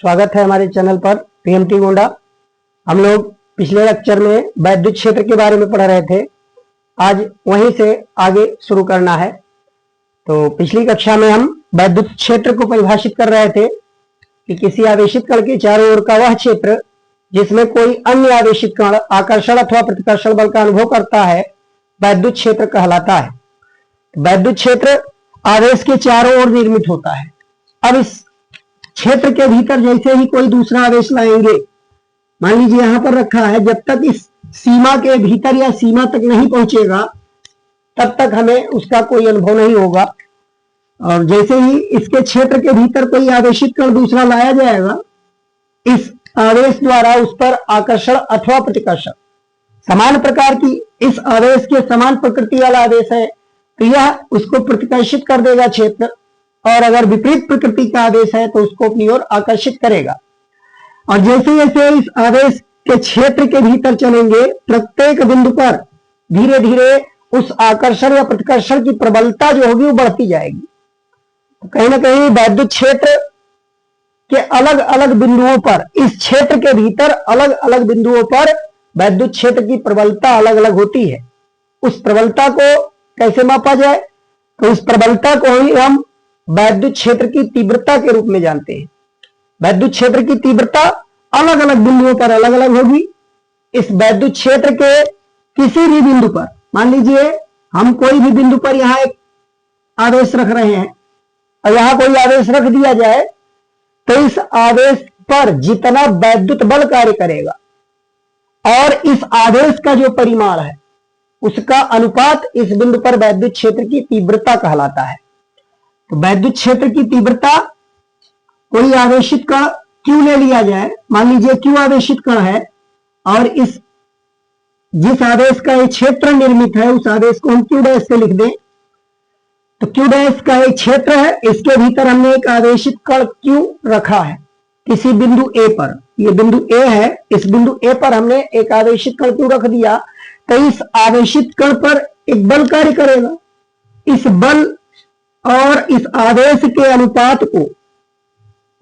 स्वागत है हमारे चैनल पर पीएमटी गोंडा। हम लोग पिछले लेक्चर में वैद्युत क्षेत्र के बारे में पढ़ रहे थे। आज वहीं से आगे शुरू करना है। तो पिछली कक्षा में हम वैद्युत क्षेत्र को परिभाषित कर रहे थे कि किसी आवेशित कण के चारों ओर का वह क्षेत्र जिसमें कोई अन्य आवेशित कण आकर्षण अथवा प्रतिकर्षण बल का अनुभव करता है वैद्युत क्षेत्र कहलाता है। वैद्युत क्षेत्र आवेश के चारों ओर निर्मित होता है। अब इस क्षेत्र के भीतर जैसे ही कोई दूसरा आवेश लाएंगे, मान लीजिए यहां पर रखा है, जब तक इस सीमा के भीतर या सीमा तक नहीं पहुंचेगा तब तक हमें उसका कोई अनुभव नहीं होगा। और जैसे ही इसके क्षेत्र के भीतर कोई आवेशित कण दूसरा लाया जाएगा, इस आवेश द्वारा उस पर आकर्षण अथवा प्रतिकर्षण समान प्रकार की, इस आवेश के समान प्रकृति वाला आवेश है तो यह उसको प्रतिकर्षित कर देगा क्षेत्र, और अगर विपरीत प्रकृति का आवेश है तो उसको अपनी ओर आकर्षित करेगा। और जैसे जैसे इस आवेश के क्षेत्र के भीतर चलेंगे, प्रत्येक बिंदु पर धीरे धीरे उस आकर्षण या प्रतिकर्षण की प्रबलता जो होगी वो बढ़ती जाएगी। तो कहीं ना कहीं वैद्युत क्षेत्र के अलग अलग बिंदुओं पर, इस क्षेत्र के भीतर अलग अलग बिंदुओं पर वैद्युत क्षेत्र की प्रबलता अलग अलग होती है। उस प्रबलता को कैसे मापा जाए? तो इस प्रबलता को ही हम वैद्युत क्षेत्र की तीव्रता के रूप में जानते हैं। वैद्युत क्षेत्र की तीव्रता अलग अलग बिंदुओं पर अलग अलग होगी। इस वैद्युत क्षेत्र के किसी भी बिंदु पर, मान लीजिए हम कोई भी बिंदु पर यहां एक आवेश रख रहे हैं और यहां कोई आवेश रख दिया जाए तो इस आवेश पर जितना वैद्युत बल कार्य करेगा और इस आवेश का जो परिमाण है उसका अनुपात इस बिंदु पर वैद्युत क्षेत्र की तीव्रता कहलाता है। तो वैद्युत क्षेत्र की तीव्रता, कोई आवेशित कण Q ले लिया जाए, मान लीजिए Q आवेशित कण है और इस जिस आवेश का एक क्षेत्र निर्मित है उस आवेश को हम Q डैश से लिख दें। तो Q डैश का एक क्षेत्र है, इसके भीतर हमने एक आवेशित कण Q रखा है किसी बिंदु A पर। ये बिंदु A है, इस बिंदु A पर हमने एक आवेशित कण Q रख दिया तो इस आवेशित कण पर एक बल कार्य करेगा। इस बल और इस आवेश के अनुपात को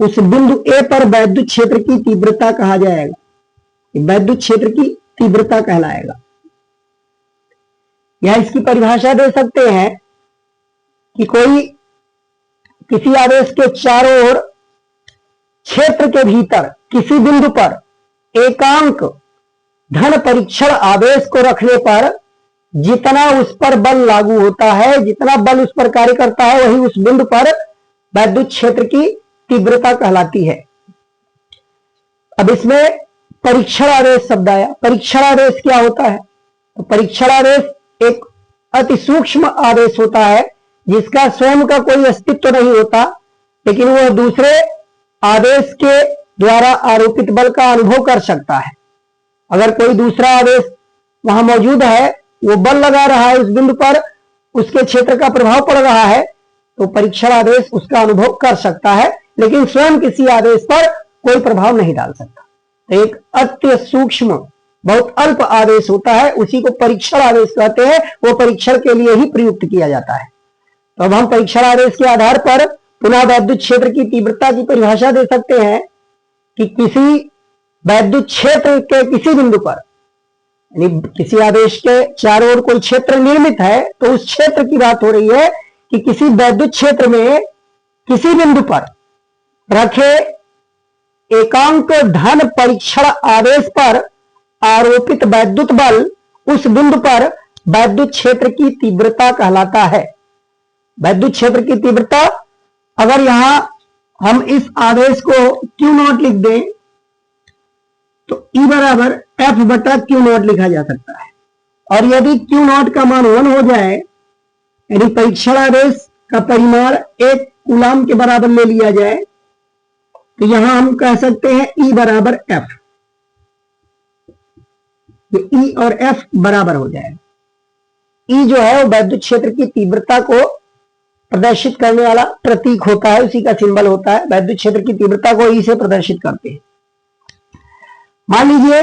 उस बिंदु A पर वैद्युत क्षेत्र की तीव्रता कहा जाएगा। वैद्युत क्षेत्र की तीव्रता कहलाएगा। या इसकी परिभाषा दे सकते हैं कि कोई किसी आवेश के चारों ओर क्षेत्र के भीतर किसी बिंदु पर एकांक धन परीक्षण आवेश को रखने पर जितना उस पर बल लागू होता है, जितना बल उस पर कार्य करता है, वही उस बिंदु पर वैद्युत क्षेत्र की तीव्रता कहलाती है। अब इसमें परीक्षण आवेश शब्द आया। परीक्षण आवेश क्या होता है? तो परीक्षण आवेश एक अति सूक्ष्म आवेश होता है जिसका स्वयं का कोई अस्तित्व नहीं होता, लेकिन वह दूसरे आवेश के द्वारा आरोपित बल का अनुभव कर सकता है। अगर कोई दूसरा आवेश वहां मौजूद है, वो बल लगा रहा है उस बिंदु पर, उसके क्षेत्र का प्रभाव पड़ रहा है, तो परीक्षण आवेश उसका अनुभव कर सकता है, लेकिन स्वयं किसी आवेश पर कोई प्रभाव नहीं डाल सकता। तो एक अति सूक्ष्म बहुत अल्प आवेश होता है, उसी को परीक्षण आवेश कहते हैं। वो परीक्षण के लिए ही प्रयुक्त किया जाता है। तो अब हम परीक्षण आवेश के आधार पर पुनः वैद्युत क्षेत्र की तीव्रता की परिभाषा दे सकते हैं कि किसी वैद्युत क्षेत्र के किसी बिंदु पर, यानी किसी आवेश के चारों ओर कोई क्षेत्र निर्मित है तो उस क्षेत्र की बात हो रही है कि किसी वैद्युत क्षेत्र में किसी बिंदु पर रखे एकांक धन परीक्षण आवेश पर आरोपित वैद्युत बल उस बिंदु पर वैद्युत क्षेत्र की तीव्रता कहलाता है। वैद्युत क्षेत्र की तीव्रता, अगर यहां हम इस आवेश को Q नॉट लिख दें तो E बराबर F बटा Q नॉट लिखा जा सकता है। और यदि Q नॉट का मान 1 हो जाए, यानी परीक्षण आवेश का परिमाण 1 कूलाम के बराबर ले लिया जाए, तो यहां हम कह सकते हैं E बराबर F। ये E और F बराबर हो जाएगा। E जो है वो वैद्युत क्षेत्र की तीव्रता को प्रदर्शित करने वाला प्रतीक होता है, उसी का सिंबल होता है। वैद्युत क्षेत्र की तीव्रता को E से प्रदर्शित करते हैं। मान लीजिए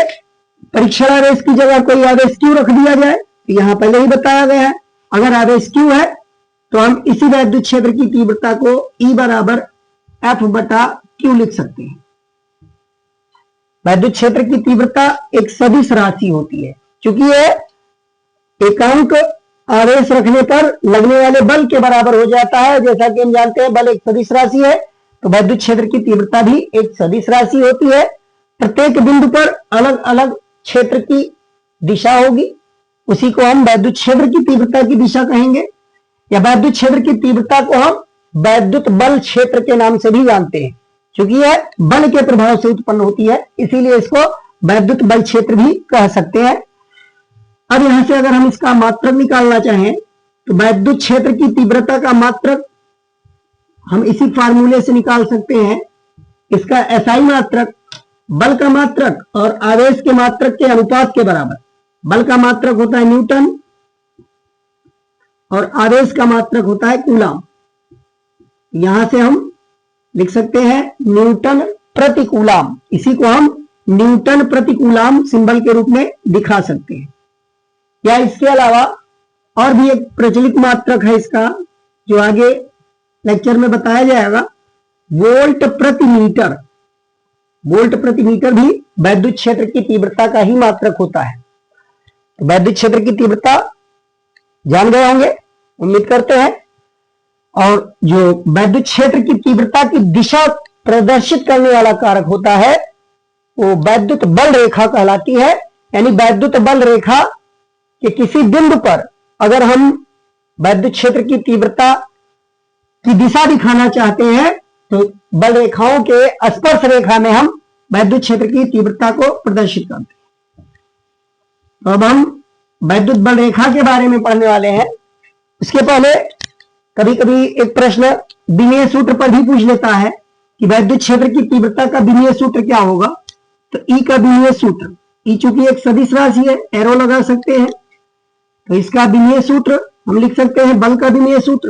परीक्षण आवेश की जगह कोई आवेश Q रख दिया जाए, तो यहां पहले ही बताया गया है, अगर आवेश Q है तो हम इसी वैद्युत क्षेत्र की तीव्रता को E बराबर F बटा Q लिख सकते हैं। वैद्युत क्षेत्र की तीव्रता एक सदिश राशि होती है, क्योंकि यह एकांक आवेश रखने पर लगने वाले बल के बराबर हो जाता है। जैसा कि हम जानते हैं बल एक सदिश राशि है, तो वैद्युत क्षेत्र की तीव्रता भी एक सदिश राशि होती है। प्रत्येक बिंदु पर अलग अलग क्षेत्र की दिशा होगी, उसी को हम वैद्युत क्षेत्र की तीव्रता की दिशा कहेंगे, या वैद्युत क्षेत्र की तीव्रता को हम वैद्युत बल क्षेत्र के नाम से भी जानते हैं, क्योंकि यह बल के प्रभाव से उत्पन्न होती है, इसीलिए इसको वैद्युत बल क्षेत्र भी कह सकते हैं। अब यहां से अगर हम इसका मात्रक निकालना चाहें तो वैद्युत क्षेत्र की तीव्रता का मात्रक हम इसी फार्मूले से निकाल सकते हैं। इसका एसआई मात्रक बल का मात्रक और आवेश के मात्रक के अनुपात के बराबर। बल का मात्रक होता है न्यूटन और आवेश का मात्रक होता है कूलाम। यहां से हम लिख सकते हैं न्यूटन प्रति कूलाम, इसी को हम न्यूटन प्रति कूलाम सिंबल के रूप में दिखा सकते हैं। या इसके अलावा और भी एक प्रचलित मात्रक है इसका, जो आगे लेक्चर में बताया जाएगा, वोल्ट प्रति मीटर। वोल्ट प्रति मीटर भी वैद्युत क्षेत्र की तीव्रता का ही मात्रक होता है। तो वैद्युत क्षेत्र की तीव्रता जान गए होंगे, उम्मीद करते हैं। और जो वैद्युत क्षेत्र की तीव्रता की दिशा प्रदर्शित करने वाला कारक होता है वो वैद्युत बल रेखा कहलाती है। यानी वैद्युत बल रेखा के किसी बिंदु पर अगर हम वैद्युत क्षेत्र की तीव्रता की दिशा दिखाना चाहते हैं तो बल रेखाओं के स्पर्श रेखा में हम वैद्युत क्षेत्र की तीव्रता को प्रदर्शित करते हैं। तो अब हम वैद्युत बल रेखा के बारे में पढ़ने वाले हैं। इसके पहले कभी कभी एक प्रश्न विमीय सूत्र पर भी पूछ लेता है कि वैद्युत क्षेत्र की तीव्रता का विमीय सूत्र क्या होगा। तो ई का विमीय सूत्र, ई चूंकि एक सदिश राशि है, एरो लगा सकते हैं, तो इसका विमीय सूत्र हम लिख सकते हैं बल का विमीय सूत्र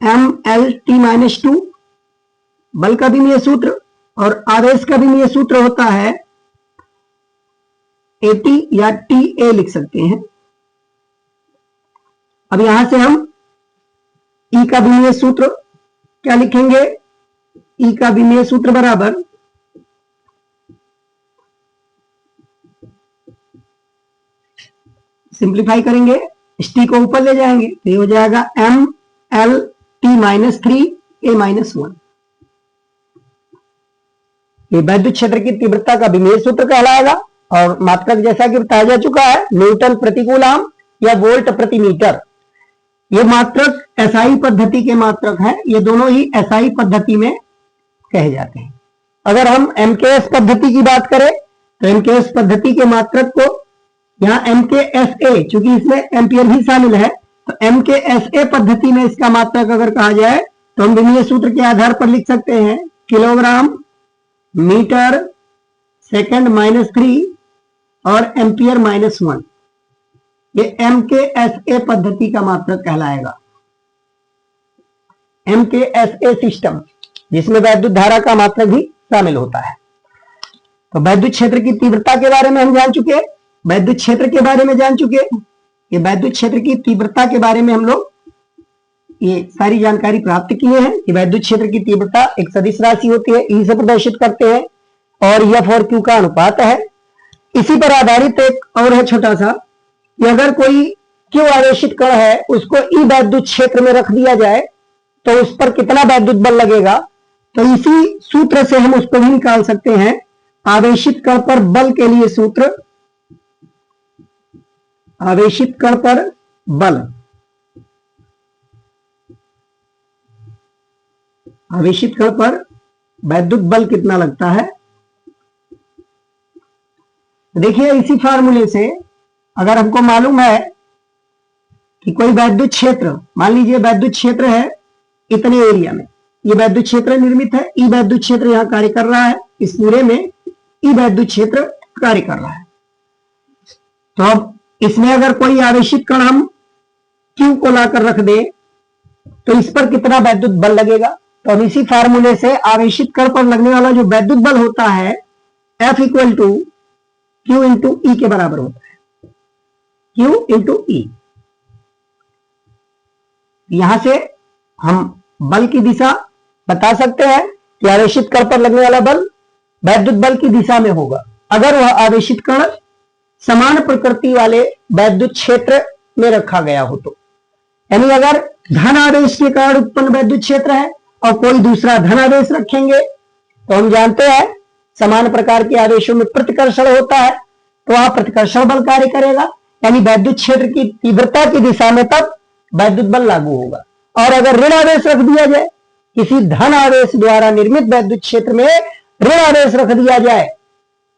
mLT-2 बल का विमीय सूत्र, और आवेश का विमीय सूत्र होता है AT या TA लिख सकते हैं। अब यहां से हम E का विमीय सूत्र क्या लिखेंगे, E का विमीय सूत्र बराबर सिंप्लीफाई करेंगे, इस T को ऊपर ले जाएंगे तो ये हो जाएगा mLT-3A-1। ये वैद्युत क्षेत्र की तीव्रता का विमीय सूत्र कहलाएगा। और मात्रक जैसा कि बताया जा चुका है न्यूटन प्रति कूलाम या वोल्ट प्रति मीटर। ये मात्रक एसआई पद्धति के मात्रक हैं, ये दोनों ही एसआई पद्धति में कहे जाते हैं। अगर हम एमकेएस पद्धति की बात करें तो एमकेएस पद्धति के मात्रक को यहाँ एमकेएसए, चूंकि इसमें एम्पियर भी शामिल है, तो एमकेएसए पद्धति में इसका मात्रक अगर कहा जाए तो हम विमीय सूत्र के आधार पर लिख सकते हैं किलोग्राम मीटर सेकंड -3 और एम्पियर -1। ये एमकेएसए पद्धति का मात्रक कहलाएगा। एमकेएसए सिस्टम जिसमें वैद्युत धारा का मात्रक भी शामिल होता है। तो वैद्युत क्षेत्र की तीव्रता के बारे में हम जान चुके, वैद्युत क्षेत्र के बारे में जान चुके। ये वैद्युत क्षेत्र की तीव्रता के बारे में हम लोग ये सारी जानकारी प्राप्त किए हैं कि वैद्युत क्षेत्र की तीव्रता एक सदिश राशि होती है, ई से प्रदर्शित करते हैं, और एफ और क्यू का अनुपात है। इसी पर आधारित एक और है छोटा सा कि अगर कोई क्यू आवेशित कण है उसको ई वैद्युत क्षेत्र में रख दिया जाए तो उस पर कितना वैद्युत बल लगेगा। तो इसी सूत्र से हम उसको भी निकाल सकते हैं। आवेशित कण पर बल के लिए सूत्र, आवेशित कण पर बल, आवेशित कण पर वैद्युत बल कितना लगता है। देखिए इसी फार्मूले से अगर हमको मालूम है कि कोई वैद्युत क्षेत्र, मान लीजिए वैद्युत क्षेत्र है इतने एरिया में, ये वैद्युत क्षेत्र निर्मित है, ई वैद्युत क्षेत्र यहां कार्य कर रहा है, इस पूरे में ई वैद्युत क्षेत्र कार्य कर रहा है। तो अब इसमें अगर कोई आवेशित कण हम क्यू को लाकर रख दे तो इस पर कितना वैद्युत बल लगेगा। तो अब इसी फार्मूले से आवेशित कण पर लगने वाला जो वैद्युत बल होता है F equal to Q into E के बराबर होता है, Q इंटू ई। यहां से हम बल की दिशा बता सकते हैं कि आवेशित कण पर लगने वाला बल वैद्युत बल की दिशा में होगा अगर वह आवेशित कण समान प्रकृति वाले वैद्युत क्षेत्र में रखा गया हो तो। यानी अगर धन आवेश के कारण उत्पन्न वैद्युत क्षेत्र है और कोई दूसरा धन आवेश रखेंगे तो हम जानते हैं समान प्रकार के आवेशों में प्रतिकर्षण होता है, तो वहां प्रतिकर्षण बल कार्य करेगा, यानी वैद्युत क्षेत्र की तीव्रता की दिशा में तब वैद्युत बल लागू होगा। और अगर ऋण आवेश रख दिया जाए, किसी धन आवेश द्वारा निर्मित वैद्युत क्षेत्र में ऋण आवेश रख दिया जाए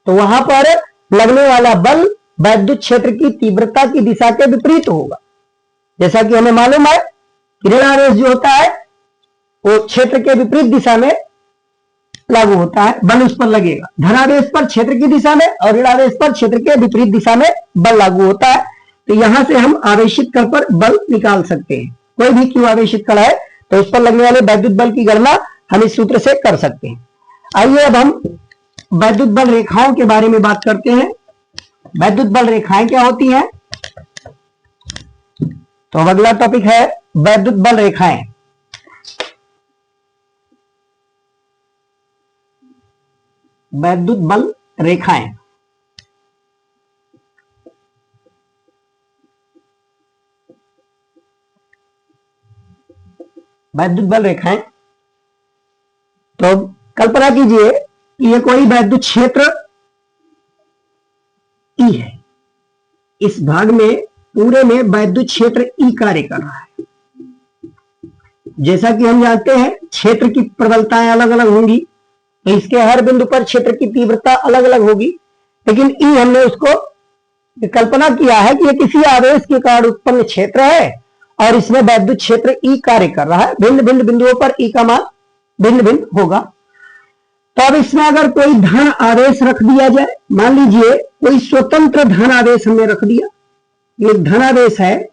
तो वहां पर लगने वाला बल वैद्युत क्षेत्र की तीव्रता की दिशा के विपरीत होगा। जैसा कि हमें मालूम है कि ऋण आवेश जो होता है वो क्षेत्र के विपरीत दिशा में लागू होता है, बल उस पर लगेगा। धनावेश पर क्षेत्र की दिशा में और ऋणावेश पर क्षेत्र के विपरीत दिशा में बल लागू होता है। तो यहां से हम आवेशित कण पर बल निकाल सकते हैं। कोई भी क्यू आवेशित कण है तो उस पर लगने वाले वैद्युत बल की गणना हम इस सूत्र से कर सकते हैं। आइए अब हम वैद्युत बल रेखाओं के बारे में बात करते हैं। वैद्युत बल रेखाएं क्या होती हैं? तो अब अगला टॉपिक है वैद्युत बल रेखाएं। वैद्युत बल रेखाएं वैद्युत बल रेखाएं, तो कल्पना कीजिए कि यह कोई वैद्युत क्षेत्र ई है। इस भाग में पूरे में वैद्युत क्षेत्र ई कार्य कर रहा है। जैसा कि हम जानते हैं क्षेत्र की प्रबलताएं अलग अलग होंगी, तो इसके हर बिंदु पर क्षेत्र की तीव्रता अलग अलग होगी, लेकिन ई हमने उसको कल्पना किया है कि यह किसी आवेश के कारण उत्पन्न क्षेत्र है और इसमें वैद्युत क्षेत्र ई कार्य कर रहा है। भिन्न भिन्न बिंदुओं पर ई का मान भिन्न भिन्न होगा। तो अब इसमें अगर कोई धन आवेश रख दिया जाए, मान लीजिए कोई स्वतंत्र धन आवेश हमने रख दिया, ये धन आवेश है,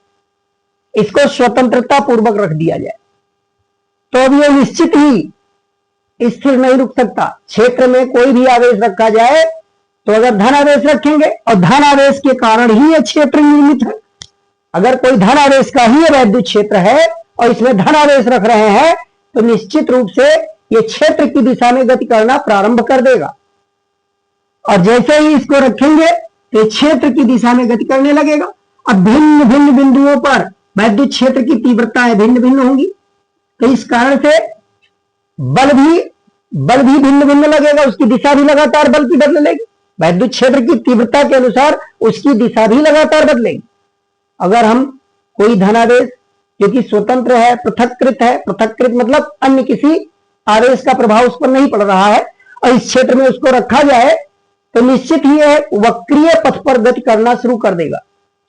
इसको स्वतंत्रता पूर्वक रख दिया जाए तो अब ये निश्चित ही स्थिर नहीं रुक सकता। क्षेत्र में कोई भी आवेश रखा जाए तो अगर धन आवेश रखेंगे और धन आवेश के कारण ही यह क्षेत्र निर्मित है, अगर कोई धन आवेश का ही वैद्युत क्षेत्र है और इसमें धन आवेश रख रहे हैं तो निश्चित रूप से यह क्षेत्र की दिशा में गति करना प्रारंभ कर देगा और जैसे ही इसको रखेंगे तो क्षेत्र की दिशा में गति करने लगेगा। अब भिन्न भिन्न बिंदुओं पर वैद्युत क्षेत्र की तीव्रताएं भिन्न भिन्न होंगी, तो इस कारण से बल भी भिन्न भिन्न लगेगा, उसकी दिशा भी लगातार बल की बदलेगी। वैद्युत क्षेत्र की तीव्रता के अनुसार उसकी दिशा भी लगातार बदलेगी। अगर हम कोई धनावेश जो कि स्वतंत्र है, पृथक्कृत मतलब अन्य किसी आवेश का प्रभाव उस पर नहीं पड़ रहा है, और इस क्षेत्र में उसको रखा जाए तो निश्चित ही यह वक्रीय पथ पर गति करना शुरू कर देगा।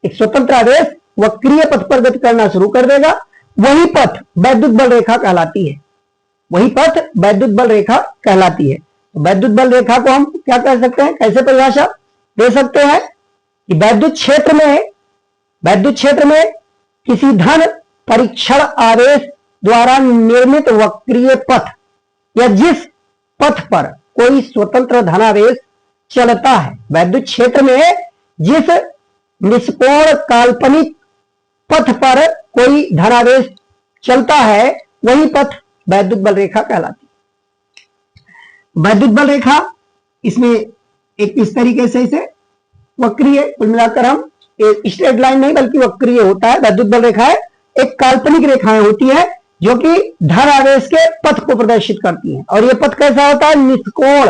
एक स्वतंत्र आवेश वक्रीय पथ पर गति करना शुरू कर देगा। वही पथ वैद्युत बल रेखा कहलाती है। वही पथ वैद्युत बल रेखा कहलाती है। तो वैद्युत बल रेखा को हम क्या कह सकते हैं, कैसे परिभाषा दे सकते हैं कि वैद्युत क्षेत्र में किसी धन परीक्षण आवेश द्वारा निर्मित वक्रीय पथ या जिस पथ पर कोई स्वतंत्र धनावेश चलता है, वैद्युत क्षेत्र में जिस निष्कोण काल्पनिक पथ पर कोई धनावेश चलता है वही पथ वैद्युत बल रेखा कहलाती है। वैद्युत बल रेखा इसमें एक इस तरीके से इसे वक्रीय, कुल मिलाकर हम स्ट्रेट लाइन नहीं बल्कि वक्रीय होता है। वैद्युत बल रेखाएं एक काल्पनिक रेखाएं होती है जो कि धन आवेश के पथ को प्रदर्शित करती हैं, और यह पथ कैसा होता है, निष्कोण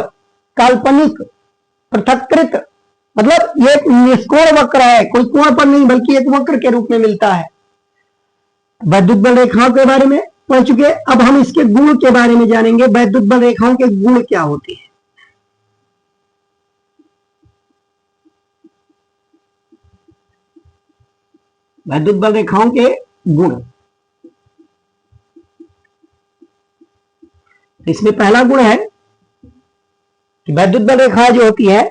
काल्पनिक पृथक्कृत, मतलब ये एक निष्कोण वक्र है, कोई कोण पर नहीं बल्कि एक वक्र के रूप में मिलता है। वैद्युत बल रेखाओं के बारे में पढ़ चुके, अब हम इसके गुण के बारे में जानेंगे। वैद्युत बल रेखाओं के गुण क्या होते हैं? वैद्युत बल रेखाओं के गुण, इसमें पहला गुण है कि वैद्युत बल रेखा जो होती है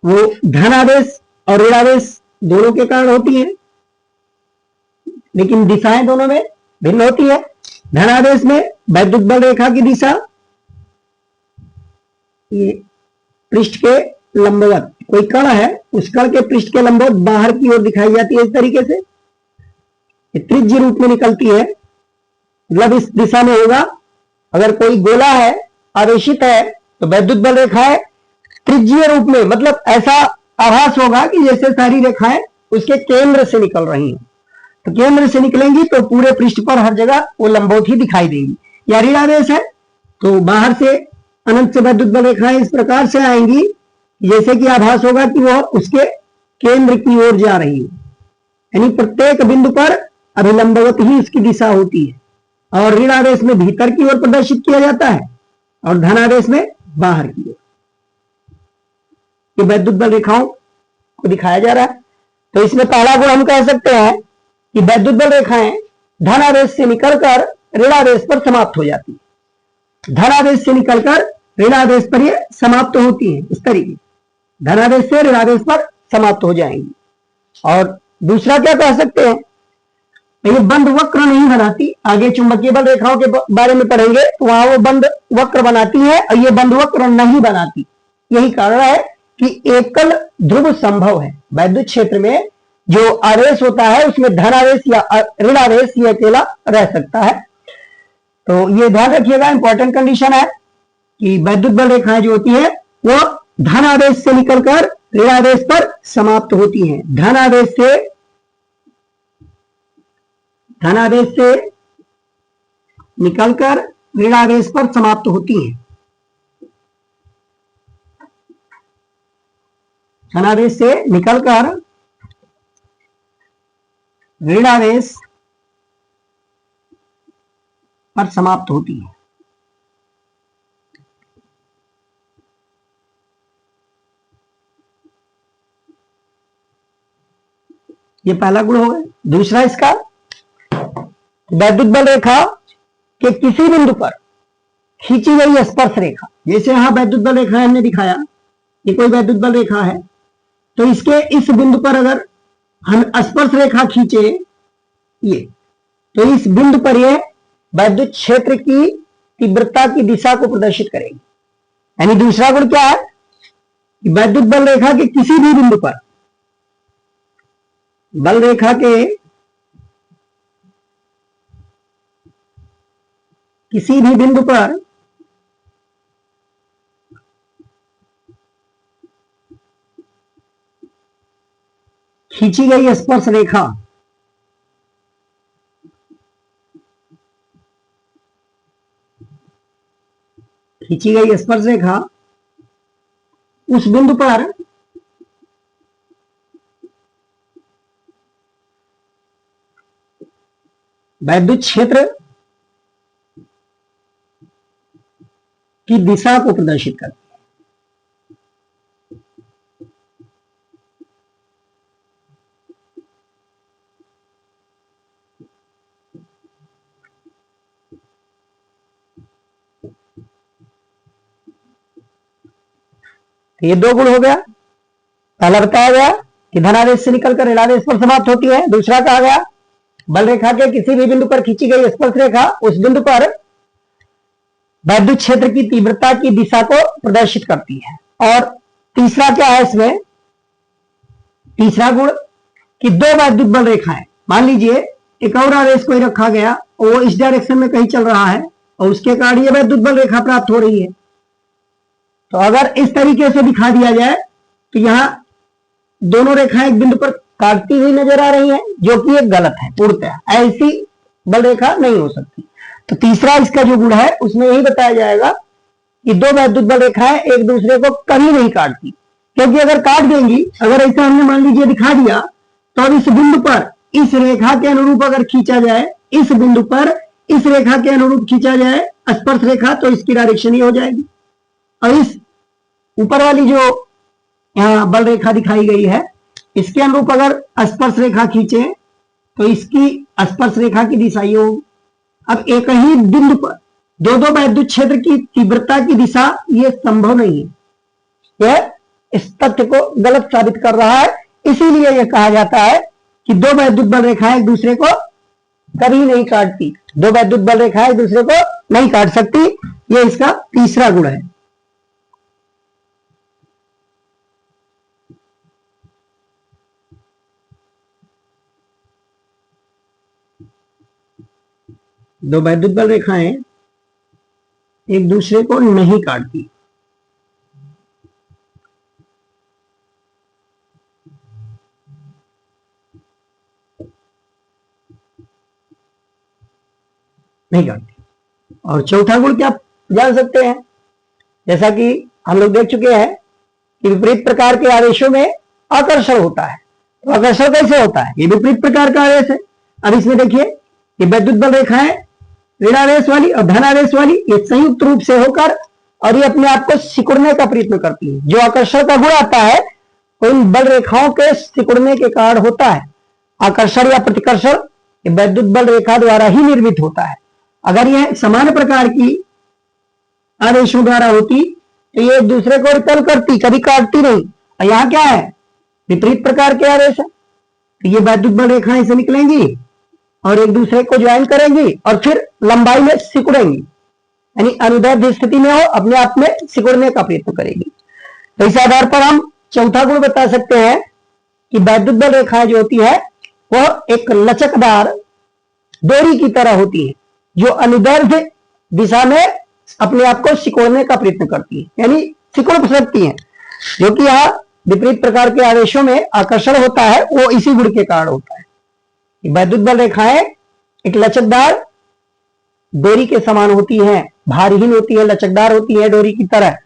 वो धन आवेश और ऋण आवेश दोनों के कारण होती है, लेकिन दिशाएं दोनों में भिन्न होती है। धन आवेश में वैद्युत बल रेखा की दिशा ये पृष्ठ के लंबवत, कोई कण है उस कण के पृष्ठ के लंबवत बाहर की ओर दिखाई जाती है। इस तरीके से त्रिज्य रूप में निकलती है, मतलब इस दिशा में होगा। अगर कोई गोला है, आवेशित है, तो वैद्युत बल रेखाएं त्रिज्यीय रूप में, मतलब ऐसा आभास होगा कि जैसे सारी रेखाएं उसके केंद्र से निकल रही हैं। तो केंद्र से निकलेंगी तो पूरे पृष्ठ पर हर जगह वो लंबवत ही दिखाई देंगी। या ऋणावेश है तो बाहर से अनंत से वैद्युत बल रेखाएं इस प्रकार से आएंगी जैसे कि आभास होगा कि वह उसके केंद्र की ओर जा रही है, यानी प्रत्येक बिंदु पर अभिलंबवत ही इसकी दिशा होती है। और ऋणावेश में भीतर की ओर प्रदर्शित किया जाता है और धनावेश में बाहर की ओर। ये वैद्युत बल रेखाओं को दिखाया जा रहा है। तो इसमें पहला गुण हम कह सकते हैं कि वैद्युत बल रेखाएं धनावेश से निकलकर ऋणावेश पर समाप्त हो जाती है। धनावेश से निकलकर ऋणावेश पर ये समाप्त होती है, इस तरीके धनावेश से ऋणावेश पर समाप्त हो जाएंगी। और दूसरा क्या कह सकते हैं, ये बंद वक्र नहीं बनाती। आगे चुंबकीय बल रेखाओं के बारे में पढ़ेंगे तो वहां वो बंद वक्र बनाती है और ये बंद वक्र नहीं बनाती। यही कारण है कि एकल ध्रुव संभव है। वैद्युत क्षेत्र में जो आवेश होता है उसमें धनावेश या ऋणावेश ये अकेला रह सकता है। तो ये ध्यान रखिएगा, इंपॉर्टेंट कंडीशन है कि वैद्युत बल रेखाएं जो होती है वो धनावेश से निकलकर ऋणावेश पर समाप्त होती हैं। धनावेश से निकलकर ऋणावेश पर समाप्त होती हैं। धनावेश से निकलकर ऋणावेश पर समाप्त होती है। ये पहला गुण हो गया। दूसरा इसका, वैद्युत बल रेखा के किसी बिंदु पर खींची गई स्पर्श रेखा, जैसे यहां वैद्युत बल रेखा हमने दिखाया, ये कोई वैद्युत बल रेखा है, तो इसके इस बिंदु पर अगर हम स्पर्श रेखा खींचे ये, तो इस बिंदु पर ये वैद्युत क्षेत्र की तीव्रता की दिशा को प्रदर्शित करेगी। यानी दूसरा गुण क्या है कि वैद्युत बल रेखा के किसी भी बिंदु पर, बल रेखा के किसी भी बिंदु पर खींची गई स्पर्श रेखा उस बिंदु पर वैद्युत क्षेत्र की दिशा को प्रदर्शित करती है। तो ये दो गुण हो गया। पहला बताया गया कि धनावेश से निकलकर ऋणावेश पर समाप्त होती है। दूसरा कहा गया बल रेखा के किसी भी बिंदु पर खींची गई स्पर्श रेखा उस बिंदु पर वैद्युत क्षेत्र की तीव्रता की दिशा को प्रदर्शित करती है। और तीसरा क्या है इसमें, तीसरा गुण कि दो वैद्युत बल रेखाएं, मान लीजिए एक और आवेश कोई रखा गया और वो इस डायरेक्शन में कहीं चल रहा है और उसके कारण ये वैद्युत बल रेखा प्राप्त हो रही है। तो अगर इस तरीके से दिखा दिया जाए तो यहां दोनों रेखाएं एक बिंदु पर काटती हुई नजर आ रही हैं, जो कि एक गलत है। पूर्णतः ऐसी बल रेखा नहीं हो सकती। तो तीसरा इसका जो गुण है उसमें यही बताया जाएगा कि दो वैद्युत बल रेखाएं एक दूसरे को कभी नहीं काटती, क्योंकि अगर काट देंगी, अगर ऐसा हमने मान लीजिए दिखा दिया, तो अब इस बिंदु पर इस रेखा के अनुरूप अगर खींचा जाए, इस बिंदु पर इस रेखा के अनुरूप खींचा जाए स्पर्श रेखा, तो इसकी डायरेक्शन ही हो जाएगी। और इस ऊपर वाली जो यहाँ बल रेखा दिखाई गई है, इसके अनुरूप अगर स्पर्श रेखा खींचे तो इसकी स्पर्श रेखा की दिशा ये होगी। अब एक ही बिंदु पर दो दो वैद्युत क्षेत्र की तीव्रता की दिशा ये संभव नहीं है। यह इस तथ्य को गलत साबित कर रहा है। इसीलिए यह कहा जाता है कि दो वैद्युत बल रेखाएं एक दूसरे को कभी नहीं काटती। दो वैद्युत बल रेखाएं एक दूसरे को नहीं काट सकती। यह इसका तीसरा गुण है। दो वैद्युत बल रेखाएं एक दूसरे को नहीं काटती। नहीं करती। और चौथा गुण क्या जान सकते हैं, जैसा कि हम लोग देख चुके हैं कि विपरीत प्रकार के आवेशों में आकर्षण होता है। तो आकर्षण कैसे होता है, ये विपरीत प्रकार का आवेश है। अब इसमें देखिए कि वैद्युत बल रेखाएं ऋणावेश वाली और धनावेश वाली ये संयुक्त रूप से होकर और ये अपने आप को सिकुड़ने का प्रयत्न करती है। जो आकर्षण का गुण आता है वो इन बल रेखाओं के सिकुड़ने के कारण होता है। आकर्षण या प्रतिकर्षण वैद्युत बल रेखा द्वारा ही निर्मित होता है। अगर यह समान प्रकार की आवेशों द्वारा होती तो ये एक दूसरे को रिपेल करती, कभी काटती नहीं। और यहाँ क्या है, विपरीत प्रकार के आवेश है, तो ये वैद्युत बल रेखाएं से निकलेंगी और एक दूसरे को ज्वाइन करेंगी और फिर लंबाई में सिकुड़ेंगी, यानी अनुदैर्ध्य स्थिति में हो अपने आप में सिकुड़ने का प्रयत्न करेगी। तो इस आधार पर हम चौथा गुण बता सकते हैं कि वैद्युत बल रेखाएं जो होती है वह एक लचकदार डोरी की तरह होती है जो अनुदैर्ध्य दिशा में अपने आप को सिकोड़ने का प्रयत्न करती है, यानी सिकुड़ सकती है। जो कि यहाँ विपरीत प्रकार के आवेशों में आकर्षण होता है वो इसी गुण के कारण होता है। वैद्युत बल रेखाएं एक लचकदार डोरी के समान होती हैं, भारहीन होती है, लचकदार होती है डोरी की तरह,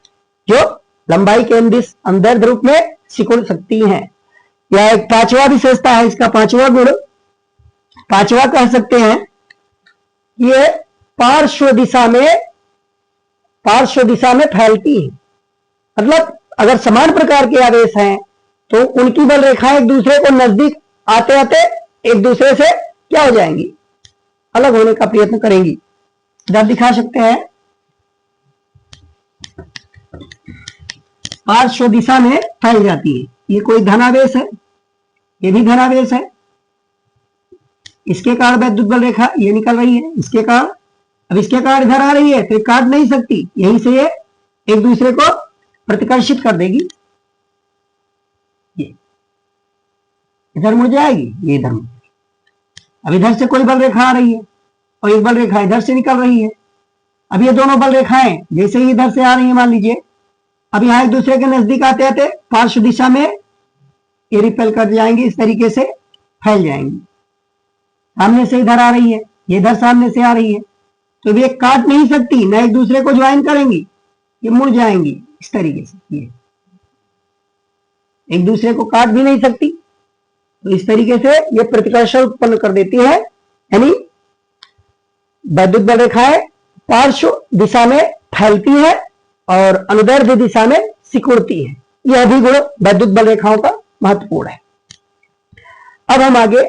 जो लंबाई के अनुदैर्ध्य रूप में सिकुड़ सकती हैं। यह एक पांचवा विशेषता है, इसका पांचवा गुण, पांचवा कह सकते हैं, ये पार्श्व दिशा में फैलती है। मतलब अगर समान प्रकार के आवेश हैं तो उनकी बल रेखाएं एक दूसरे को नजदीक आते आते एक दूसरे से क्या हो जाएंगी, अलग होने का प्रयत्न करेंगी। इधर दिखा सकते हैं, पार्श्व दिशा में फैल जाती है। ये कोई धनावेश है, ये भी धनावेश है, इसके कारण वैद्युत बल रेखा ये निकल रही है, इसके कारण, अब इसके कारण इधर आ रही है तो काट नहीं सकती, यहीं से ये एक दूसरे को प्रतिकर्षित कर देगी, ये इधर मुड़ जाएगी, ये इधर मुड़। अब इधर से कोई बल रेखा आ रही है और एक बल रेखा इधर से निकल रही है। अब ये दोनों बल रेखाएं जैसे ही इधर से आ रही है, मान लीजिए, अब यहाँ एक दूसरे के नजदीक आते आते पार्श्व दिशा में ये रिपेल कर जाएंगी, इस तरीके से फैल जाएंगी। सामने से इधर आ रही है, ये इधर सामने से आ रही है, तो ये काट नहीं सकती, न एक दूसरे को ज्वाइन करेंगी, ये मुड़ जाएंगी इस तरीके से, ये एक दूसरे को काट भी नहीं सकती। तो इस तरीके से ये प्रतिकर्षण उत्पन्न कर देती है, यानी वैद्युत बल रेखाएं पार्श्व दिशा में फैलती है और अनुदैर्ध्य दिशा में सिकुड़ती है। यह भी गुण वैद्युत बल रेखाओं का महत्वपूर्ण है। अब हम आगे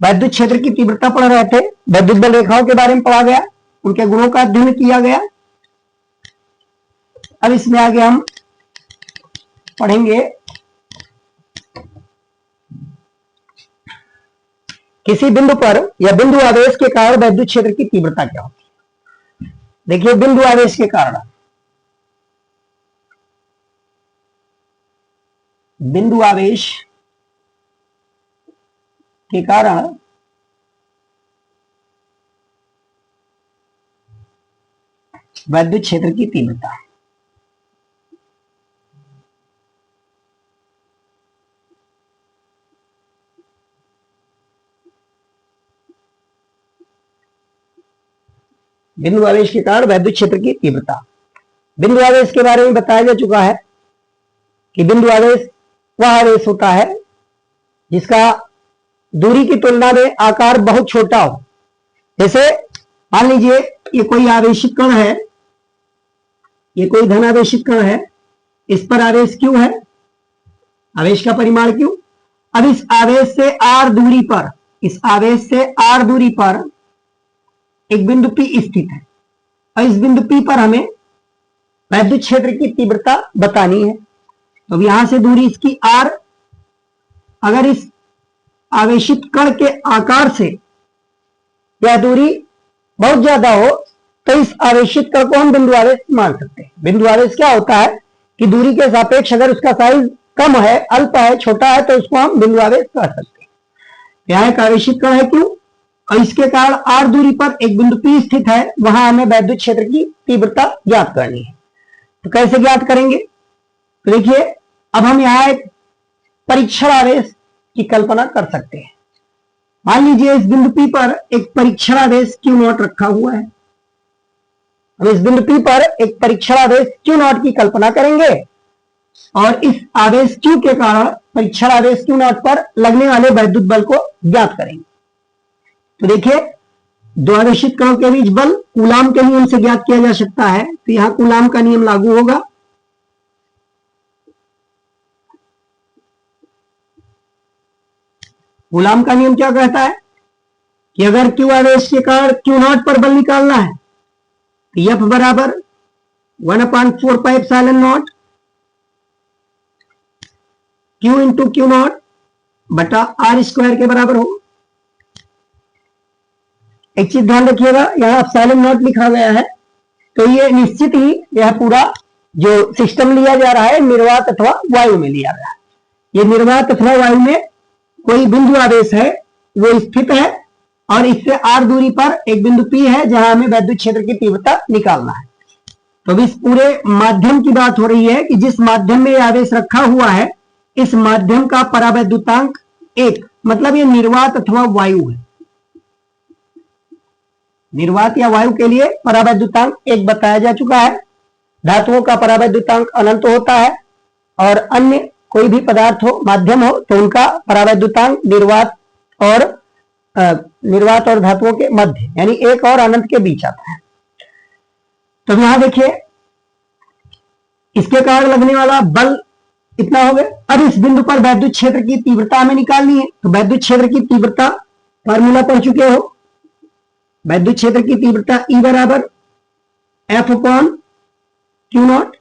वैद्युत क्षेत्र की तीव्रता पढ़ रहे थे, वैद्युत बल रेखाओं के बारे में पढ़ा गया, उनके गुणों का अध्ययन किया गया। अब इसमें आगे हम पढ़ेंगे किसी बिंदु पर या बिंदु आवेश के कारण वैद्युत क्षेत्र की तीव्रता क्या होती है। देखिए, बिंदु आवेश के कारण, बिंदु आवेश के कारण वैद्युत क्षेत्र की तीव्रता, बिंदु आवेश के कारण वैद्युत क्षेत्र की तीव्रता। बिंदु आवेश के बारे में बताया जा चुका है कि बिंदु आवेश वह आवेश होता है जिसका दूरी की तुलना में आकार बहुत छोटा हो। जैसे मान लीजिए ये कोई आवेशित कण है, ये कोई धनावेशित कण है, इस पर आवेश क्यों है, आवेश का परिमाण क्यों। अब इस आवेश से r दूरी पर, इस आवेश से r दूरी पर एक बिंदु P स्थित है और इस बिंदु P पर हमें वैद्युत क्षेत्र की तीव्रता बतानी है। तो यहां से दूरी इसकी r, अगर इस आवेशित कण के आकार से यह दूरी बहुत ज्यादा हो तो इस आवेशित कण को हम बिंदु आवेश मान सकते हैं। बिंदु आवेश क्या होता है कि दूरी के सापेक्ष अगर उसका साइज कम है, अल्प है, छोटा है, तो उसको हम बिंदु आवेश कह सकते हैं। यहां एक आवेशित कण है क्यों, और इसके कारण r दूरी पर एक बिंदु P स्थित है, वहां हमें वैद्युत क्षेत्र की तीव्रता ज्ञात करनी है। तो कैसे ज्ञात करेंगे, तो देखिए अब हम यहाँ एक परीक्षण आवेश की कल्पना कर सकते हैं। मान लीजिए इस बिंदु P पर एक परीक्षण आवेश Q नॉट रखा हुआ है। हम इस बिंदु P पर एक परीक्षण आवेश Q नॉट की कल्पना करेंगे और इस आवेश Q के कारण परीक्षण आवेश Q नॉट पर लगने वाले वैद्युत बल को ज्ञात करेंगे। तो देखिए, दो आवेशित कणों के बीच बल कूलाम के नियम से ज्ञात किया जा सकता है। तो यहां कूलाम का नियम लागू होगा। कूलाम का नियम क्या कहता है कि अगर Q आवेश के कारण Q नॉट पर बल निकालना है तो F बराबर 1/4πε0 Q इंटू Q नॉट बटा R स्क्वायर के बराबर होगा। एक चीज ध्यान रखिएगा, यहां एप्सिलॉन नॉट लिखा गया है, तो ये निश्चित ही यह पूरा जो सिस्टम लिया जा रहा है निर्वात अथवा वायु में लिया गया है। ये निर्वात अथवा वायु में कोई बिंदु आवेश है वो स्थित है और इससे r दूरी पर एक बिंदु P है जहां हमें वैद्युत क्षेत्र की तीव्रता निकालना है। तो इस पूरे माध्यम की बात हो रही है कि जिस माध्यम में आवेश रखा हुआ है इस माध्यम का परावैद्युतांक 1, मतलब ये निर्वात अथवा वायु है। निर्वात या वायु के लिए परावैद्युतांक 1 बताया जा चुका है। धातुओं का परावैद्युतांक अनंत होता है और अन्य कोई भी पदार्थ हो, माध्यम हो, तो उनका परावैद्युतांक निर्वात और धातुओं के मध्य यानी 1 और अनंत के बीच आता है। तो यहां देखिए, इसके कारण लगने वाला बल इतना हो गया। अब इस बिंदु पर वैद्युत क्षेत्र की तीव्रता हमें निकालनी है। तो वैद्युत क्षेत्र की तीव्रता फार्मूला पढ़ चुके हो। वैद्युत क्षेत्र की तीव्रता E बराबर F/Q नॉट।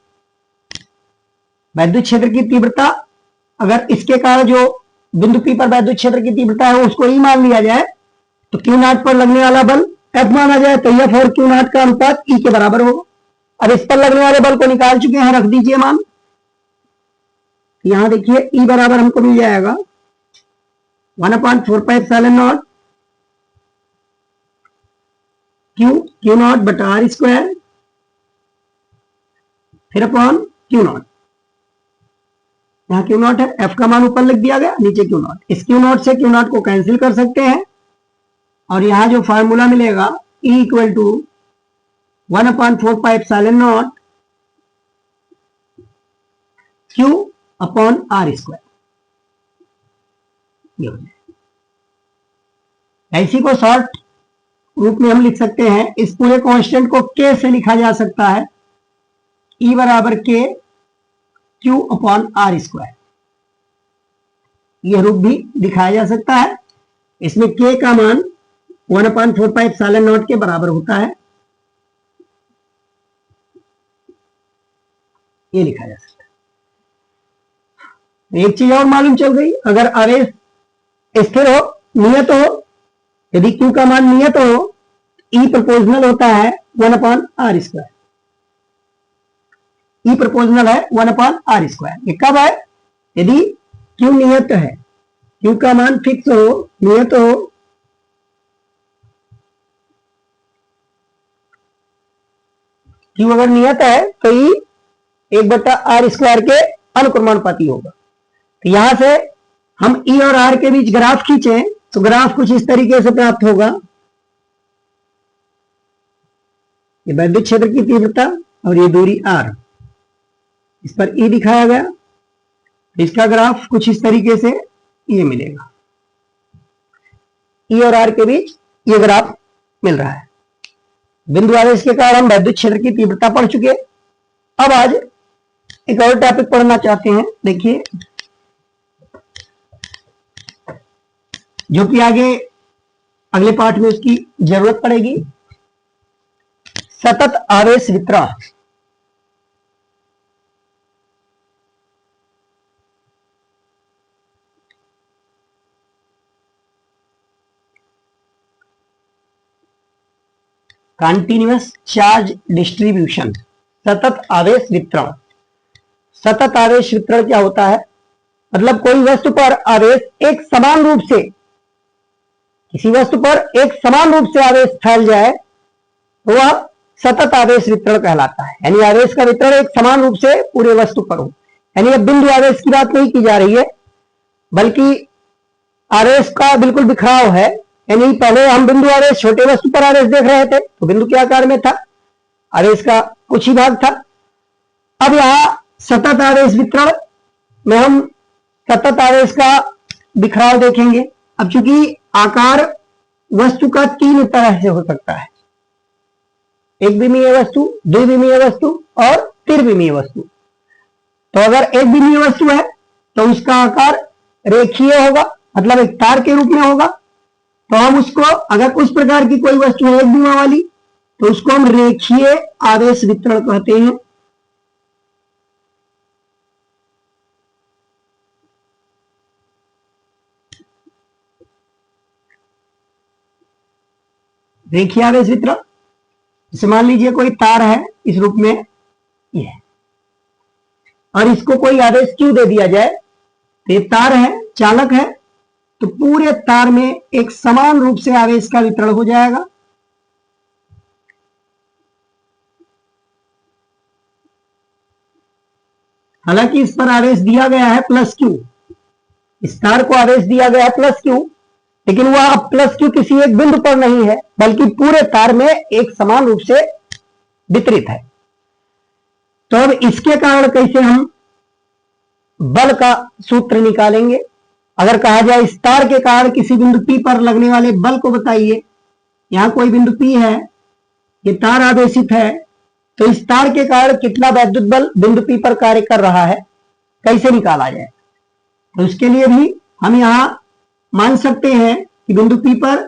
वैद्युत क्षेत्र की तीव्रता अगर इसके कारण जो बिंदु P पर वैद्युत क्षेत्र की तीव्रता है उसको E मान लिया जाए तो Q नॉट पर लगने वाला बल F माना जाए तो F और Q नॉट का अनुपात E के बराबर होगा। अब इस पर लगने वाले बल को निकाल चुके हैं, रख दीजिए मान। यहां देखिए E बराबर हमको मिल जाएगा 1/4πε0 Q नॉट बटा R स्क्वायर फिर अपॉन Q नॉट। यहाँ Q नॉट है, F का मान ऊपर लिख दिया गया, नीचे Q नॉट। इस Q नॉट से Q नॉट को कैंसिल कर सकते हैं और यहां जो फार्मूला मिलेगा E equal to 1/4πε0 Q upon R square. ऐसी को शॉर्ट रूप में हम लिख सकते हैं। इस पूरे कांस्टेंट को K से लिखा जा सकता है, E बराबर K Q upon R square. यह रूप भी दिखाया जा सकता है। इसमें K का मान 1/4πε0 के बराबर होता है, ये लिखा जा सकता है। एक चीज और मालूम चल गई, अगर आवेश स्थिर हो, नियत हो, यदि Q का मान नियत हो, E प्रोपोर्शनल होता है 1/R स्क्वायर। E प्रोपोर्शनल है 1/R स्क्वायर। ये कब है? यदि Q नियत है, Q का मान फिक्स हो, नियत हो, Q अगर नियत है तो E 1/R स्क्वायर के अनुक्रमानुपाती होगा। तो यहां से हम E और R के बीच ग्राफ खींचे तो ग्राफ कुछ इस तरीके से प्राप्त होगा। ये वैद्युत क्षेत्र की तीव्रता और ये दूरी R, इस पर E दिखाया गया। इसका ग्राफ कुछ इस तरीके से ये मिलेगा। E और R के बीच ये ग्राफ मिल रहा है। बिंदु आवेश के कारण हम वैद्युत क्षेत्र की तीव्रता पढ़ चुके। अब आज एक और टॉपिक पढ़ना चाहते हैं। देखिए, जो कि आगे अगले पाठ में उसकी जरूरत पड़ेगी, सतत आवेश वितरण। कंटिन्यूअस चार्ज डिस्ट्रीब्यूशन, सतत आवेश वितरण। सतत आवेश वितरण क्या होता है? मतलब कोई वस्तु पर आवेश एक समान रूप से, किसी वस्तु पर एक समान रूप से आवेश फैल जाए तो वह सतत आवेश वितरण कहलाता है। यानी आवेश का वितरण एक समान रूप से पूरे वस्तु पर हो। यानी अब बिंदु आवेश की बात नहीं की जा रही है, बल्कि आवेश का बिल्कुल बिखराव है, यानी पहले हम बिंदु आवेश, छोटे वस्तु पर आवेश देख रहे थे तो बिंदु के आकार में था, आवेश का कुछ ही भाग था। अब यहां सतत आवेश वितरण में हम सतत आवेश का बिखराव देखेंगे। अब चूंकि आकार वस्तु का तीन तरह से हो सकता है, एक विमीय वस्तु, द्विविमीय वस्तु और त्रिविमीय वस्तु। तो अगर एक विमीय वस्तु है तो उसका आकार रेखीय होगा, मतलब एक तार के रूप में होगा। तो हम उसको, अगर उस प्रकार की कोई वस्तु है एक विमा वाली, तो उसको हम रेखीय आवेश वितरण कहते हैं। रेखीय आवेश वितरण, जैसे मान लीजिए कोई तार है इस रूप में ये, और इसको कोई आवेश क्यों दे दिया जाए, तो ये तार है, चालक है, तो पूरे तार में एक समान रूप से आवेश का वितरण हो जाएगा। हालांकि इस पर आवेश दिया गया है प्लस क्यू, इस तार को आवेश दिया गया है प्लस क्यू, लेकिन वह प्लस क्यू किसी एक बिंदु पर नहीं है, बल्कि पूरे तार में एक समान रूप से वितरित है। तो अब इसके कारण कैसे हम बल का सूत्र निकालेंगे। अगर कहा जाए इस तार के कारण किसी बिंदु P पर लगने वाले बल को बताइए, यहां कोई बिंदु P है, ये तार आवेशित है, तो इस तार के कारण कितना वैद्युत बल बिंदु P पर कार्य कर रहा है, कैसे निकाला जाए। तो उसके लिए भी हम यहां मान सकते हैं कि बिंदु P पर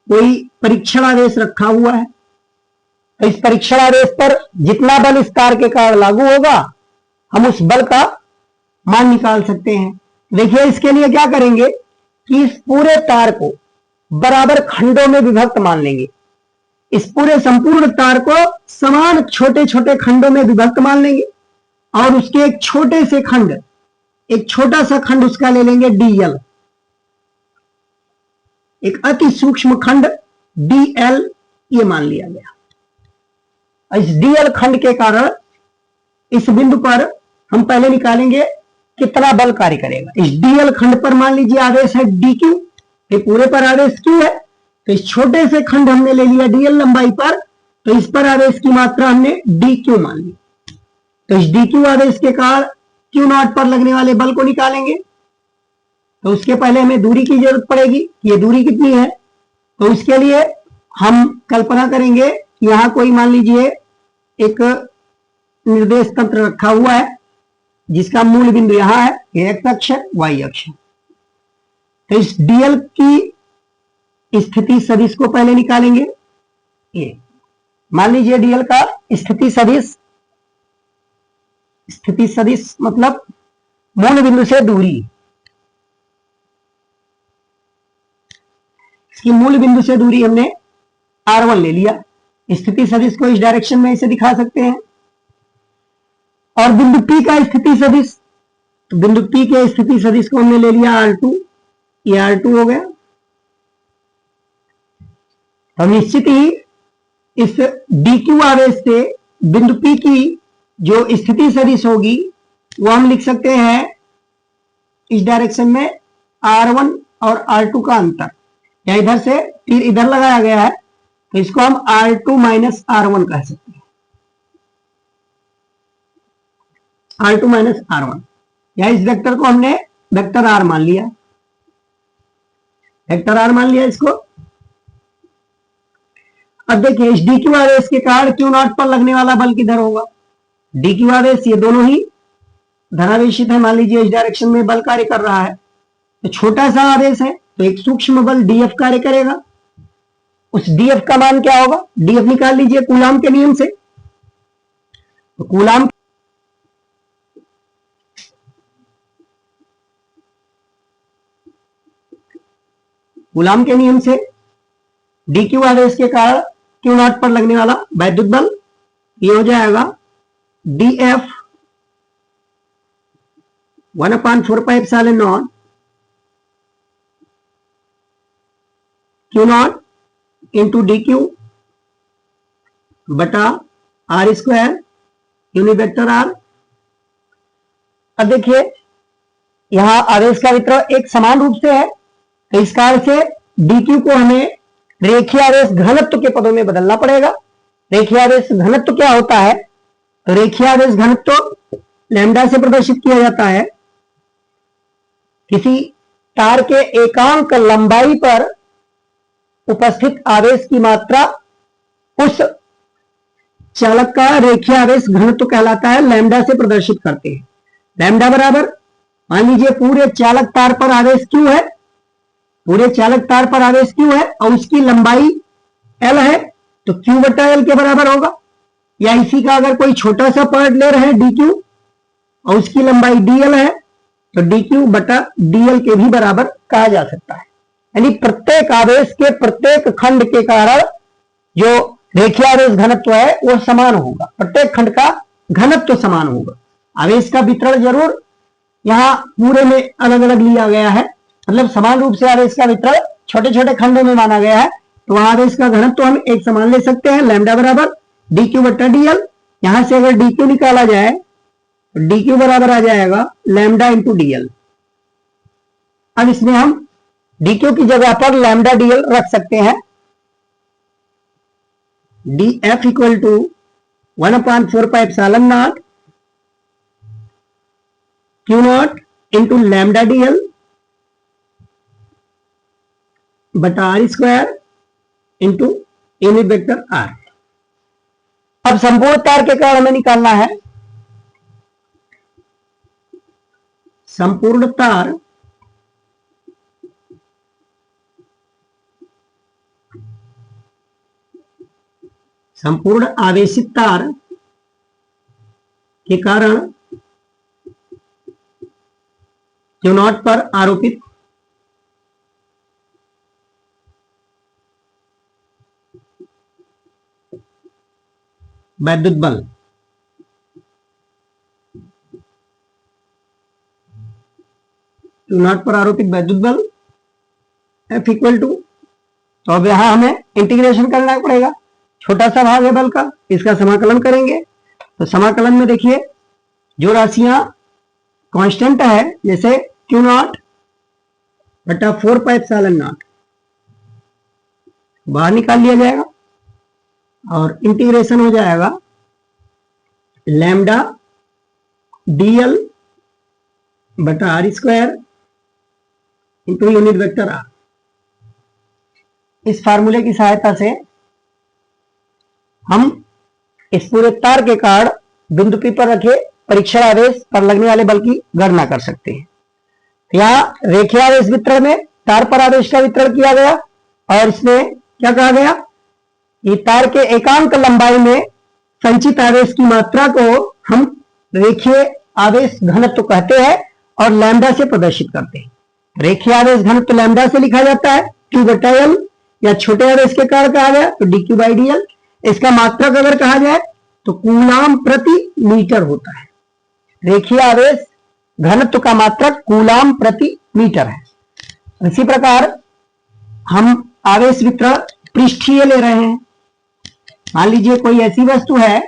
कोई परीक्षण आवेश रखा हुआ है, तो इस परीक्षण आवेश पर जितना बल इस तार के कारण लागू होगा, हम उस बल का मान निकाल सकते हैं। देखिए इसके लिए क्या करेंगे कि इस पूरे तार को बराबर खंडों में विभक्त मान लेंगे। इस पूरे संपूर्ण तार को समान छोटे छोटे खंडों में विभक्त मान लेंगे, और उसके एक छोटे से खंड, एक छोटा सा खंड उसका ले लेंगे DL, एक अति सूक्ष्म खंड DL ये मान लिया गया। इस DL खंड के कारण इस बिंदु पर हम पहले निकालेंगे कितना बल कार्य करेगा। इस DL खंड पर मान लीजिए आवेश है DQ, ये पूरे पर आवेश Q है, तो इस छोटे से खंड हमने ले लिया DL लंबाई पर, तो इस पर आवेश की मात्रा हमने DQ मान ली। तो इस DQ आवेश के कारण Q0 पर लगने वाले बल को निकालेंगे। तो उसके पहले हमें दूरी की जरूरत पड़ेगी, ये दूरी कितनी है। तो उसके लिए हम कल्पना करेंगे, यहां कोई मान लीजिए एक निर्देश तंत्र रखा हुआ है, जिसका मूल बिंदु यहां है, ये एक्स अक्ष है, वाई अक्ष है। तो इस DL की स्थिति सदिश को पहले निकालेंगे। ये मान लीजिए DL का स्थिति सदिश मतलब मूल बिंदु से दूरी, इसकी मूल बिंदु से दूरी हमने R1 ले लिया। स्थिति सदिश को इस डायरेक्शन में इसे दिखा सकते हैं। और बिंदु P का स्थिति सदिश, तो बिंदु P के स्थिति सदिश को हमने ले लिया R2, ये R2 हो गया। तो निश्चित ही इस DQ आवेश से बिंदु P की जो स्थिति सदिश होगी वो हम लिख सकते हैं इस डायरेक्शन में R1 और R2 का अंतर, या इधर से तीर इधर लगाया गया है, तो इसको हम R2 माइनस R1 कह सकते हैं। R2 माइनस R1, या इस वेक्टर को हमने वेक्टर R मान लिया, वेक्टर R मान लिया इसको। अब देखिए इस DQ आवेश के कारण Q0 पर लगने वाला बल किधर होगा। DQ आवेश ये दोनों ही धनावेशित है, मान लीजिए इस डायरेक्शन में बल कार्य कर रहा है, तो छोटा सा आवेश है तो एक सूक्ष्म बल DF कार्य करेगा। उस DF का मान क्या होगा, DF निकाल लीजिए कूलाम के नियम से। तो कूलाम के नियम से DQ आवेश के कारण Q0 पर लगने वाला वैद्युत बल ये हो जाएगा DF 1/4πε0 Q0 इंटू DQ बटा R² यूनिट वेक्टर R। अब देखिए यहां आवेश का वितरण एक समान रूप से है, तो इस कारण से dq को हमें रेखीय आवेश घनत्व के पदों में बदलना पड़ेगा। रेखीय आवेश घनत्व क्या होता है? तो रेखीय आवेश घनत्व लैम्डा से प्रदर्शित किया जाता है। किसी तार के एकांक लंबाई पर उपस्थित आवेश की मात्रा उस चालक का रेखीय आवेश घनत्व कहलाता है, लैम्डा से प्रदर्शित करते हैं। लैम्डा बराबर, मान लीजिए पूरे चालक तार पर आवेश क्यू है, पूरे चालक तार पर आवेश क्यू है और उसकी लंबाई एल है, तो क्यू बटा एल के बराबर होगा। या इसी का अगर कोई छोटा सा पार्ट ले रहे हैं डी क्यू और उसकी लंबाई डीएल है, तो डी क्यू बटा डीएल के भी बराबर कहा जा सकता है। यानी प्रत्येक आवेश के प्रत्येक खंड के कारण जो रेखीय आवेश घनत्व है वो समान होगा, प्रत्येक खंड का घनत्व समान होगा। आवेश का वितरण जरूर यहां पूरे में अलग अलग लिया गया है, मतलब समान रूप से आवेश का वितरण छोटे छोटे खंडों में माना गया है, तो वहां आवेश का घनत्व हम एक समान ले सकते हैं, लैम्डा बराबर डी क्यू बटा डीएल। यहां से अगर डी क्यू निकाला जाए तो डी क्यू बराबर आ जाएगा लैम्डा इंटू डीएल। अब इसमें हम डी क्यू की जगह पर लैम्डा डीएल रख सकते हैं। D F equal to 1/4πε0 Q naught into lambda DL बटा are square into unit vector R. अब संपूर्ण तार के कारण हमें निकालना है संपूर्ण तार संपूर्ण आवेशित तार के कारण क्यू नॉट पर आरोपित वैद्युत बल। क्यू नॉट पर आरोपित वैद्युत बल F इक्वल टू, तो अब यहां हमें इंटीग्रेशन करना पड़ेगा, छोटा सा भाग है बल का, इसका समाकलन करेंगे। तो समाकलन में देखिए जो राशियां कांस्टेंट है, जैसे क्यू नॉट बटा 4πε0 बाहर निकाल लिया जाएगा और इंटीग्रेशन हो जाएगा लैम्डा डीएल बटा are square into unit vector r. इस फार्मूले की सहायता से हम इस पूरे तार के कारण बिंदु P पर रखे परीक्षण आवेश पर लगने वाले बल की गणना कर सकते हैं। यहाँ रेखीय आवेश वितरण में तार पर आवेश का वितरण किया गया और इसमें क्या कहा गया कि तार के एकांक लंबाई में संचित आवेश की मात्रा को हम रेखीय आवेश घनत्व कहते हैं और लैम्डा से प्रदर्शित करते हैं। रेखीय आवेश घनत्व लैम्डा से लिखा जाता है, क्यू बटा एल, या छोटे आवेश के कारण कहा गया तो D Q by D L. इसका मात्रक अगर कहा जाए तो कूलाम प्रति मीटर होता है। रेखीय आवेश घनत्व का मात्रक कूलाम प्रति मीटर है। इसी प्रकार हम आवेश वितरण पृष्ठीय ले रहे हैं। मान लीजिए कोई ऐसी वस्तु है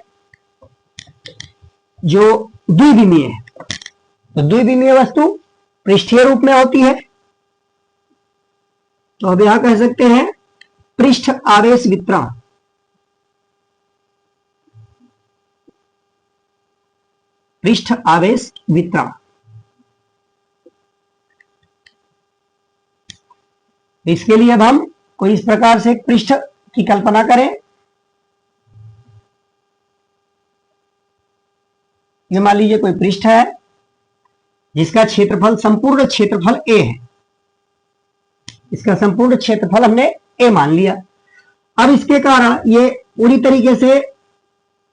जो द्विविमीय है, तो द्विविमीय वस्तु पृष्ठीय रूप में होती है, तो अब यहां कह सकते हैं पृष्ठ आवेश वितरण। पृष्ठ आवेश वितरण इसके लिए अब हम कोई इस प्रकार से पृष्ठ की कल्पना करें। ये मान लीजिए कोई पृष्ठ है जिसका क्षेत्रफल संपूर्ण क्षेत्रफल A है। इसका संपूर्ण क्षेत्रफल हमने A मान लिया। अब इसके कारण ये पूरी तरीके से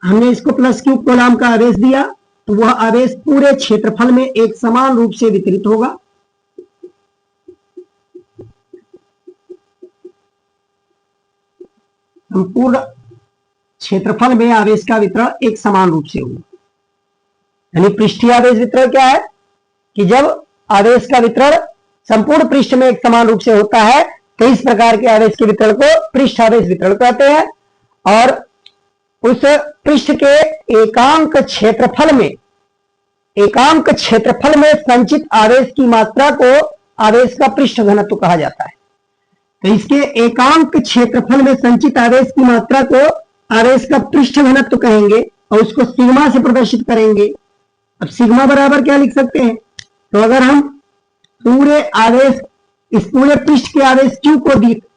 हमने इसको प्लस क्यू कूलाम का आवेश दिया, तो वह आवेश पूरे क्षेत्रफल में एक समान रूप से वितरित होगा। संपूर्ण क्षेत्रफल में आवेश का वितरण एक समान रूप से होगा। यानी पृष्ठीय आवेश वितरण क्या है कि जब आवेश का वितरण संपूर्ण पृष्ठ में एक समान रूप से होता है तो इस प्रकार के आवेश के वितरण को पृष्ठ आवेश वितरण कहते हैं। और उस पृष्ठ के एकांक क्षेत्रफल में संचित आवेश की मात्रा को आवेश का पृष्ठ घनत्व कहा जाता है। तो इसके एकांक क्षेत्रफल में संचित आवेश की मात्रा को आवेश का पृष्ठ घनत्व कहेंगे और उसको सिग्मा से प्रदर्शित करेंगे। अब सिग्मा बराबर क्या लिख सकते हैं, तो अगर हम पूरे आवेश, इस पूरे पृष्ठ के आवेश Q को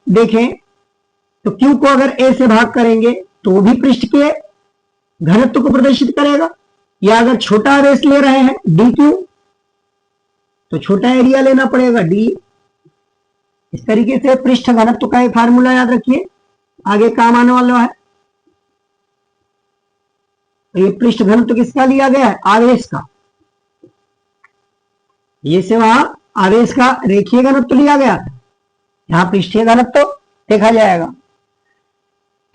देखें तो Q को अगर A से भाग करेंगे तो वो भी पृष्ठ के घनत्व को प्रदर्शित करेगा। या अगर छोटा आवेश ले रहे हैं dQ तो छोटा एरिया लेना पड़ेगा d। इस तरीके से पृष्ठ घनत्व का एक फार्मूला याद रखिए, आगे काम आने वाला है। तो ये पृष्ठ घनत्व किसका लिया गया है, आवेश का। ये से वहां आवेश का रेखीय घनत्व लिया गया था, यहां पृष्ठीय घनत्व देखा जाएगा।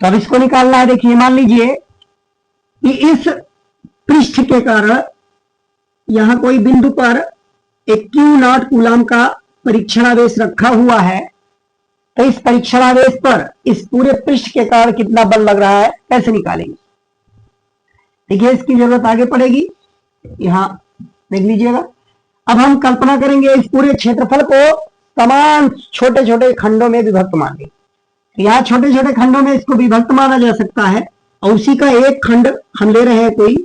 तो अब इसको निकालना है। देखिए मान लीजिए कि इस पृष्ठ के कारण यहां कोई बिंदु पर एक Q0 कूलाम का परीक्षण आवेश रखा हुआ है। तो इस परीक्षण आवेश पर इस पूरे पृष्ठ के कारण कितना बल लग रहा है कैसे निकालेंगे। देखिए इसकी जरूरत आगे पड़ेगी, यहां देख लीजिएगा। अब हम कल्पना करेंगे इस पूरे क्षेत्रफल को समान छोटे छोटे खंडों में विभक्त मान लेंगे। तो यहाँ छोटे छोटे खंडों में इसको विभक्त माना जा सकता है और उसी का एक खंड हम ले रहे हैं कोई,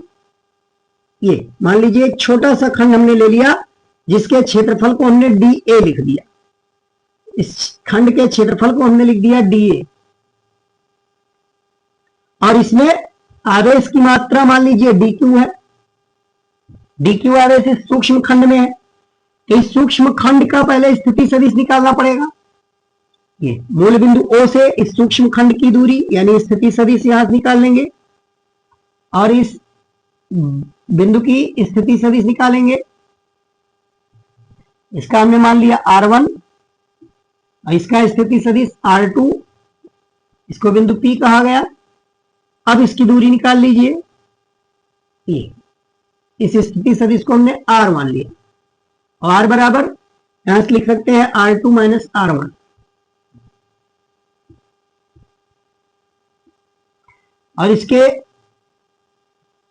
ये मान लीजिए एक छोटा सा खंड हमने ले लिया जिसके क्षेत्रफल को हमने dA लिख दिया। इस खंड के क्षेत्रफल को हमने लिख दिया dA और इसमें आवेश की मात्रा मान लीजिए dQ है। dQ आवेश इस सूक्ष्म खंड में है, तो इस सूक्ष्म खंड का पहले स्थिति सदिश निकालना पड़ेगा। ये मूल बिंदु O से इस सूक्ष्म खंड की दूरी यानी स्थिति सदिश यहां से निकाल लेंगे और इस बिंदु की स्थिति सदिश निकालेंगे। इसका हमने मान लिया R1 और इसका स्थिति सदिश R2, इसको बिंदु P कहा गया। अब इसकी दूरी निकाल लीजिए, ये इस स्थिति सदिश को हमने R मान लिया और R बराबर यहां से लिख सकते हैं R2 माइनस R1। और इसके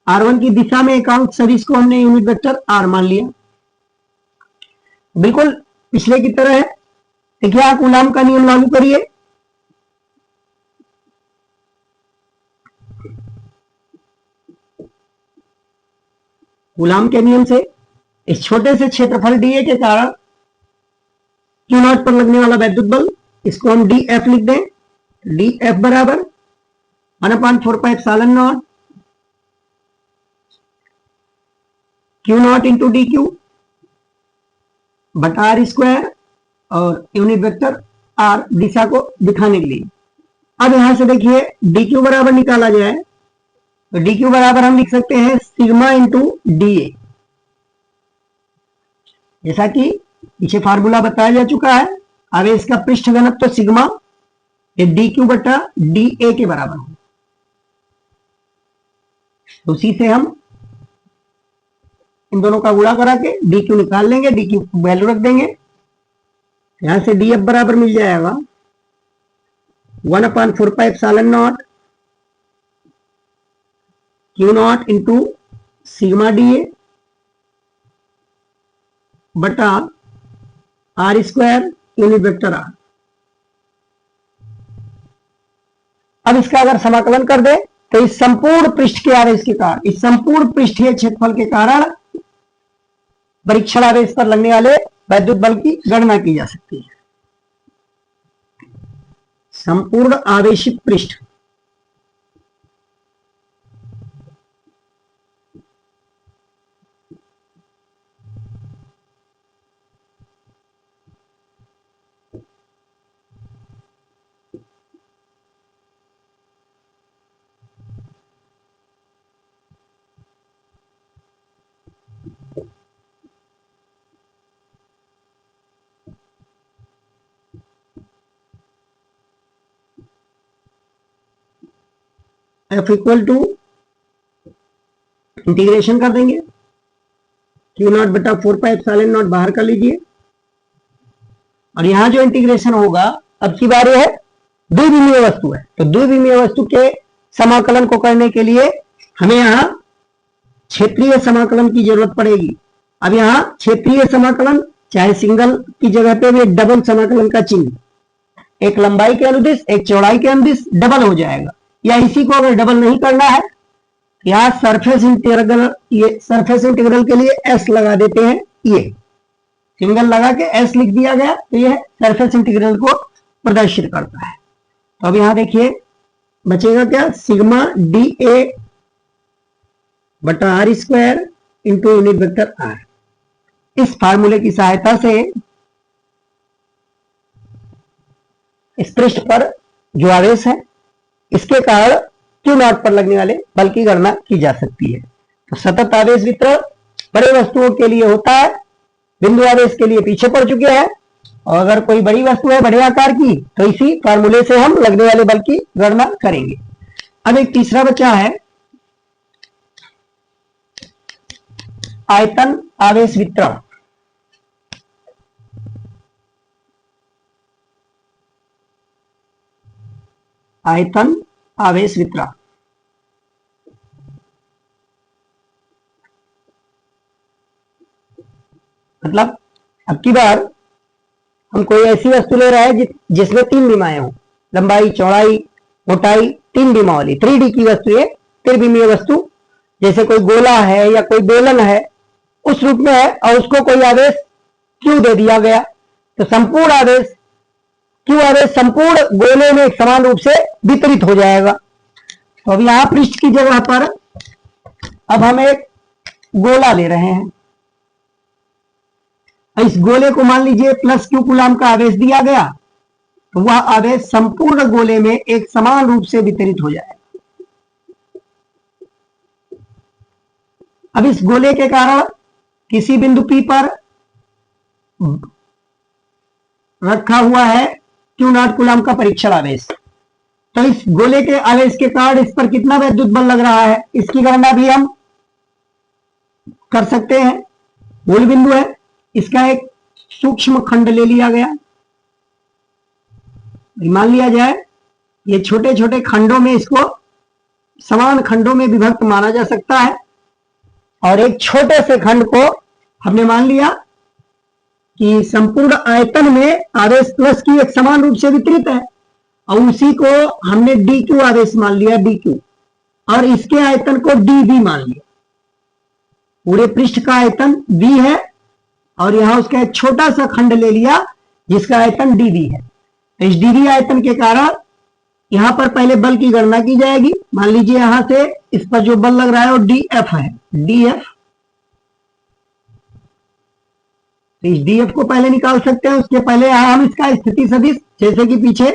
R1 की दिशा में एकांक सदिश को हमने यूनिट वेक्टर R मान लिया, बिल्कुल पिछले की तरह है। देखिए आप कूलाम का नियम लागू करिए। कूलाम के नियम से इस छोटे से क्षेत्रफल dA के कारण Q0 पर लगने वाला वैद्युत बल, इसको हम dF लिख दें। dF बराबर 1/4πε0 Q0 इंटू dQ बटा R स्क्वायर और यूनिट वेक्टर R दिशा को दिखाने के लिए। अब यहां से देखिए dQ बराबर निकाला जाए तो dQ बराबर हम लिख सकते हैं सिग्मा इंटू dA। जैसा कि पीछे फार्मूला बताया जा चुका है, आवेश का पृष्ठ घनत्व तो सिग्मा ये dQ बटा dA के बराबर है। उसी से हम इन दोनों का गुणा करा के dQ निकाल लेंगे, dQ वैल्यू रख देंगे। यहां से dF बराबर मिल जाएगा 1/4πε0 Q0 इंटू सिग्मा dA बटा R square unit vector R। अब इसका अगर समाकलन कर दे तो इस संपूर्ण पृष्ठ के आवेश के कारण, इस संपूर्ण पृष्ठीय क्षेत्रफल के कारण परीक्षण आवेश पर लगने वाले वैद्युत बल की गणना की जा सकती है। संपूर्ण आवेशित पृष्ठ F इक्वल टू इंटीग्रेशन कर देंगे, Q0 बटा 4πε0 बाहर कर लीजिए और यहां जो इंटीग्रेशन होगा, अब की बारी है द्विविमीय वस्तु है, तो द्विविमीय वस्तु के समाकलन को करने के लिए हमें यहां क्षेत्रीय समाकलन की जरूरत पड़ेगी। अब यहां क्षेत्रीय समाकलन चाहे सिंगल की जगह पे भी डबल समाकलन का चिन्ह, एक लंबाई के अनुदिश एक चौड़ाई के अनुदिश डबल हो जाएगा। या इसी को अगर डबल नहीं करना है, यहाँ सरफेस इंटीग्रल, ये सरफेस इंटीग्रल के लिए एस लगा देते हैं, ये सिंगल लगा के एस लिख दिया गया, तो यह सरफेस इंटीग्रल को प्रदर्शित करता है। तो अब यहां देखिए बचेगा क्या, सिग्मा डी ए बटा are square into unit vector r. इस फार्मूले की सहायता से इस पृष्ठ पर जो आवेश है इसके कारण क्यू नॉट पर लगने वाले बल की गणना की जा सकती है। तो सतत आवेश वितरण बड़े वस्तुओं के लिए होता है, बिंदु आवेश के लिए पीछे पड़ चुके हैं, और अगर कोई बड़ी वस्तु है बड़े आकार की तो इसी फार्मूले से हम लगने वाले बल की गणना करेंगे। अब एक तीसरा बचा है आयतन आवेश वितरण। आयतन आवेश वितरण मतलब अब की बार हम कोई ऐसी वस्तु ले रहे हैं जिसमें 3 विमाएं हो, लंबाई चौड़ाई मोटाई 3 विमा वाली 3D की वस्तु है, त्रिविमीय वस्तु, जैसे कोई गोला है या कोई बेलन है उस रूप में है, और उसको कोई आवेश क्यू दे दिया गया, तो संपूर्ण आवेश क्यू आवेश संपूर्ण गोले में एक समान रूप से वितरित हो जाएगा। तो अब यहां पृष्ठ की जगह पर अब हम एक गोला ले रहे हैं, इस गोले को मान लीजिए प्लस क्यू कूलाम का आवेश दिया गया, तो वह आवेश संपूर्ण गोले में एक समान रूप से वितरित हो जाएगा। अब इस गोले के कारण किसी बिंदु P पर रखा हुआ है क्यू नॉट कूलाम का परीक्षण आवेश, तो इस गोले के आवेश के कारण इस पर कितना विद्युत बल लग रहा है इसकी गणना भी हम कर सकते हैं। मूल बिंदु है, इसका एक सूक्ष्म खंड ले लिया गया, मान लिया जाए ये छोटे छोटे खंडों में, इसको समान खंडों में विभक्त माना जा सकता है, और एक छोटे से खंड को हमने मान लिया कि संपूर्ण आयतन में आवेश प्लस की एक समान रूप से वितरित है, और उसी को हमने डी क्यू आवेश मान लिया, डी क्यू, और इसके आयतन को डी वी मान लिया। पूरे पृष्ठ का आयतन V है, और यहां उसका एक छोटा सा खंड ले लिया जिसका आयतन dv है। तो इस dv आयतन के कारण यहां पर पहले बल की गणना की जाएगी। मान लीजिए यहां से इस पर जो बल लग रहा है वो df है, df। तो इस df को पहले निकाल सकते हैं, उसके पहले यहां हम इसका स्थिति सदिश जैसे कि पीछे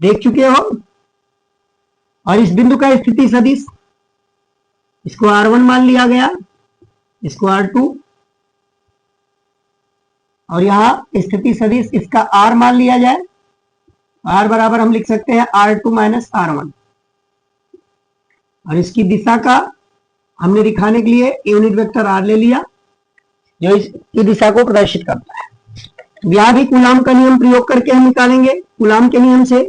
देख चुके हो, और इस बिंदु का स्थिति सदिश इसको r1 मान लिया गया, इसको r2, और यहां स्थिति सदिश इसका r मान लिया जाए, r बराबर हम लिख सकते हैं r2 माइनस r1, और इसकी दिशा का हमने दिखाने के लिए यूनिट वेक्टर r ले लिया जो इसकी दिशा को प्रदर्शित करता है। यहां भी कूलाम का नियम प्रयोग करके हम निकालेंगे। कूलाम के नियम से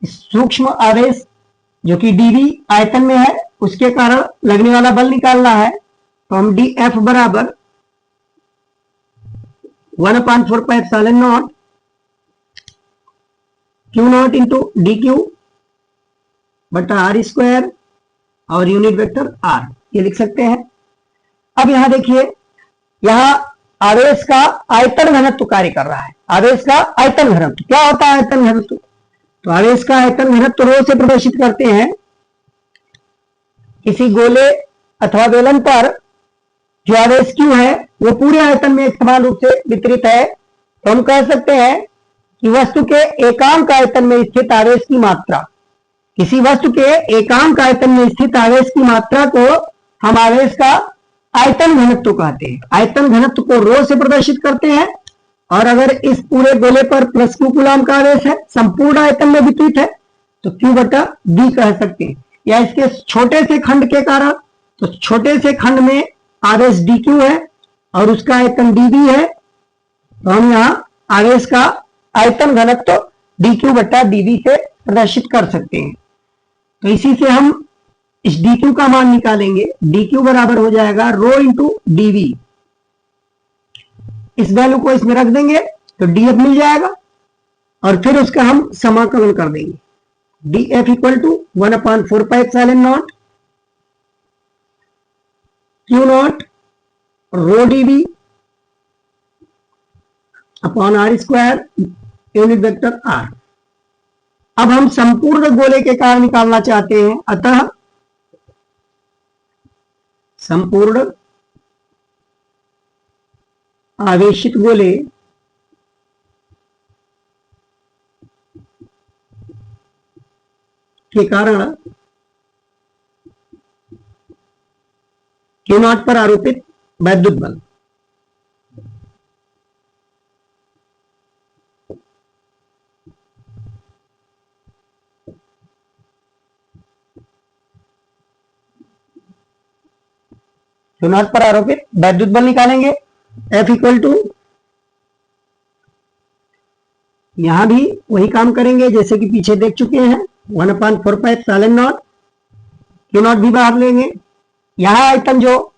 सूक्ष्म आवेश जो कि dv आयतन में है उसके कारण लगने वाला बल निकालना है, तो हम df बराबर 1/4πε0 Q naught into D Q बटा आर स्क्वायर और यूनिट वेक्टर r, ये लिख सकते हैं। अब यहां देखिए, यहां आवेश का आयतन घनत्व कार्य कर रहा है। आवेश का आयतन घनत्व क्या होता है? आयतन घनत्व, तो आवेश का आयतन घनत्व रो से प्रदर्शित करते हैं। किसी गोले अथवा बेलन पर जो आवेश क्यू है वो पूरे आयतन में समान रूप से वितरित है, तो हम कह सकते हैं कि वस्तु के एकांक आयतन में स्थित आवेश की मात्रा, किसी वस्तु के एकांक आयतन में स्थित आवेश की मात्रा को हम आवेश का आयतन घनत्व कहते हैं। आयतन घनत्व को रो से प्रदर्शित करते हैं, और अगर इस पूरे गोले पर प्लस क्यू कूलाम का आवेश है, संपूर्ण आयतन में वितरित है, तो क्यू बटा बी कह सकते हैं। या इसके छोटे से खंड के कारण, तो छोटे से खंड में आवेश डी क्यू है और उसका आयतन डी बी है, तो हम यहां आवेश का आयतन घनत्व डी क्यू बटा डी बी से प्रदर्शित कर सकते हैं। तो इसी से हम इस dq का मान निकालेंगे। dq बराबर हो जाएगा रो इंटू dv। इस वैल्यू को इसमें रख देंगे तो df मिल जाएगा और फिर उसका हम समाकलन कर देंगे। df equal to 1/4πε0 q naught rho dv upon r square unit vector r। अब हम संपूर्ण गोले के कारण निकालना चाहते हैं, अतः संपूर्ण आवेशित गोले के कारण Q नॉट पर आरोपित वैद्युत बल। Q नॉट पर आरोपित वैद्युत बल निकालेंगे। F इक्वल टू, यहां भी वही काम करेंगे जैसे कि पीछे देख चुके हैं, 1/4πε0। Q नॉट भी बाहर लेंगे। यहां आयतन, जो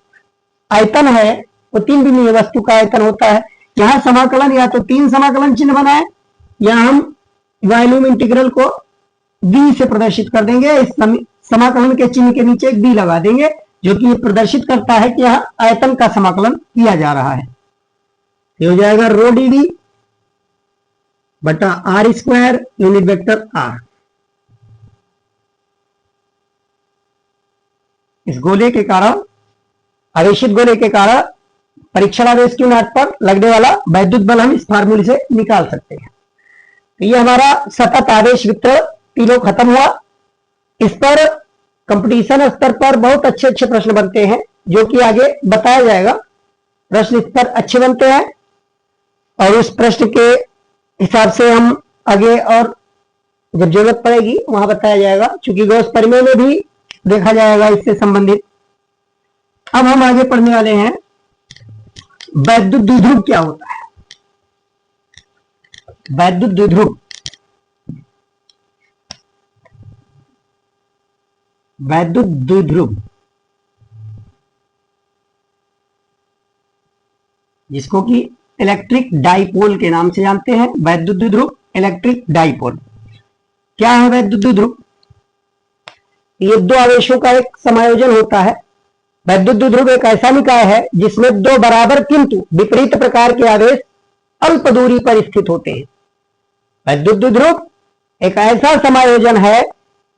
आयतन है वो तीन बिंदुीय वस्तु का आयतन होता है। यहां समाकलन या तो तीन समाकलन चिन्ह बनाए या हम वॉल्यूम इंटीग्रल को b से प्रदर्शित कर देंगे। इस समाकलन के चिन्ह के नीचे एक b लगा देंगे जो कि ये प्रदर्शित करता है कि यहां आयतन का समाकलन किया जा रहा है। ये हो जाएगा रो dv बटा are square unit vector r। इस गोले के कारण, आवेशित गोले के कारण परीक्षण आवेश Q नॉट पर लगने वाला वैद्युत बल हम इस फार्मूले से निकाल सकते हैं। तो ये हमारा सतत आवेश वितरण तीनों खत्म हुआ। इस पर कंपटीशन स्तर पर बहुत अच्छे अच्छे प्रश्न बनते हैं जो कि आगे बताया जाएगा। प्रश्न इस पर अच्छे बनते हैं और उस प्रश्न के हिसाब से हम आगे और जब जरूरत पड़ेगी वहां बताया जाएगा, क्योंकि गॉस परिमेय में भी देखा जाएगा इससे संबंधित। अब हम आगे पढ़ने वाले हैं वैद्युत द्विध्रुव क्या होता है। वैद्युत द्विध्रुव, वैद्युत द्विध्रुव जिसको कि इलेक्ट्रिक डाइपोल के नाम से जानते हैं। वैद्युत द्विध्रुव, इलेक्ट्रिक डाइपोल। क्या है वैद्युत द्विध्रुव? ये दो आवेशों का एक समायोजन होता है। वैद्युत द्विध्रुव एक ऐसा निकाय है जिसमें दो बराबर किंतु विपरीत प्रकार के आवेश अल्प दूरी पर स्थित होते हैं। वैद्युत द्विध्रुव एक ऐसा समायोजन है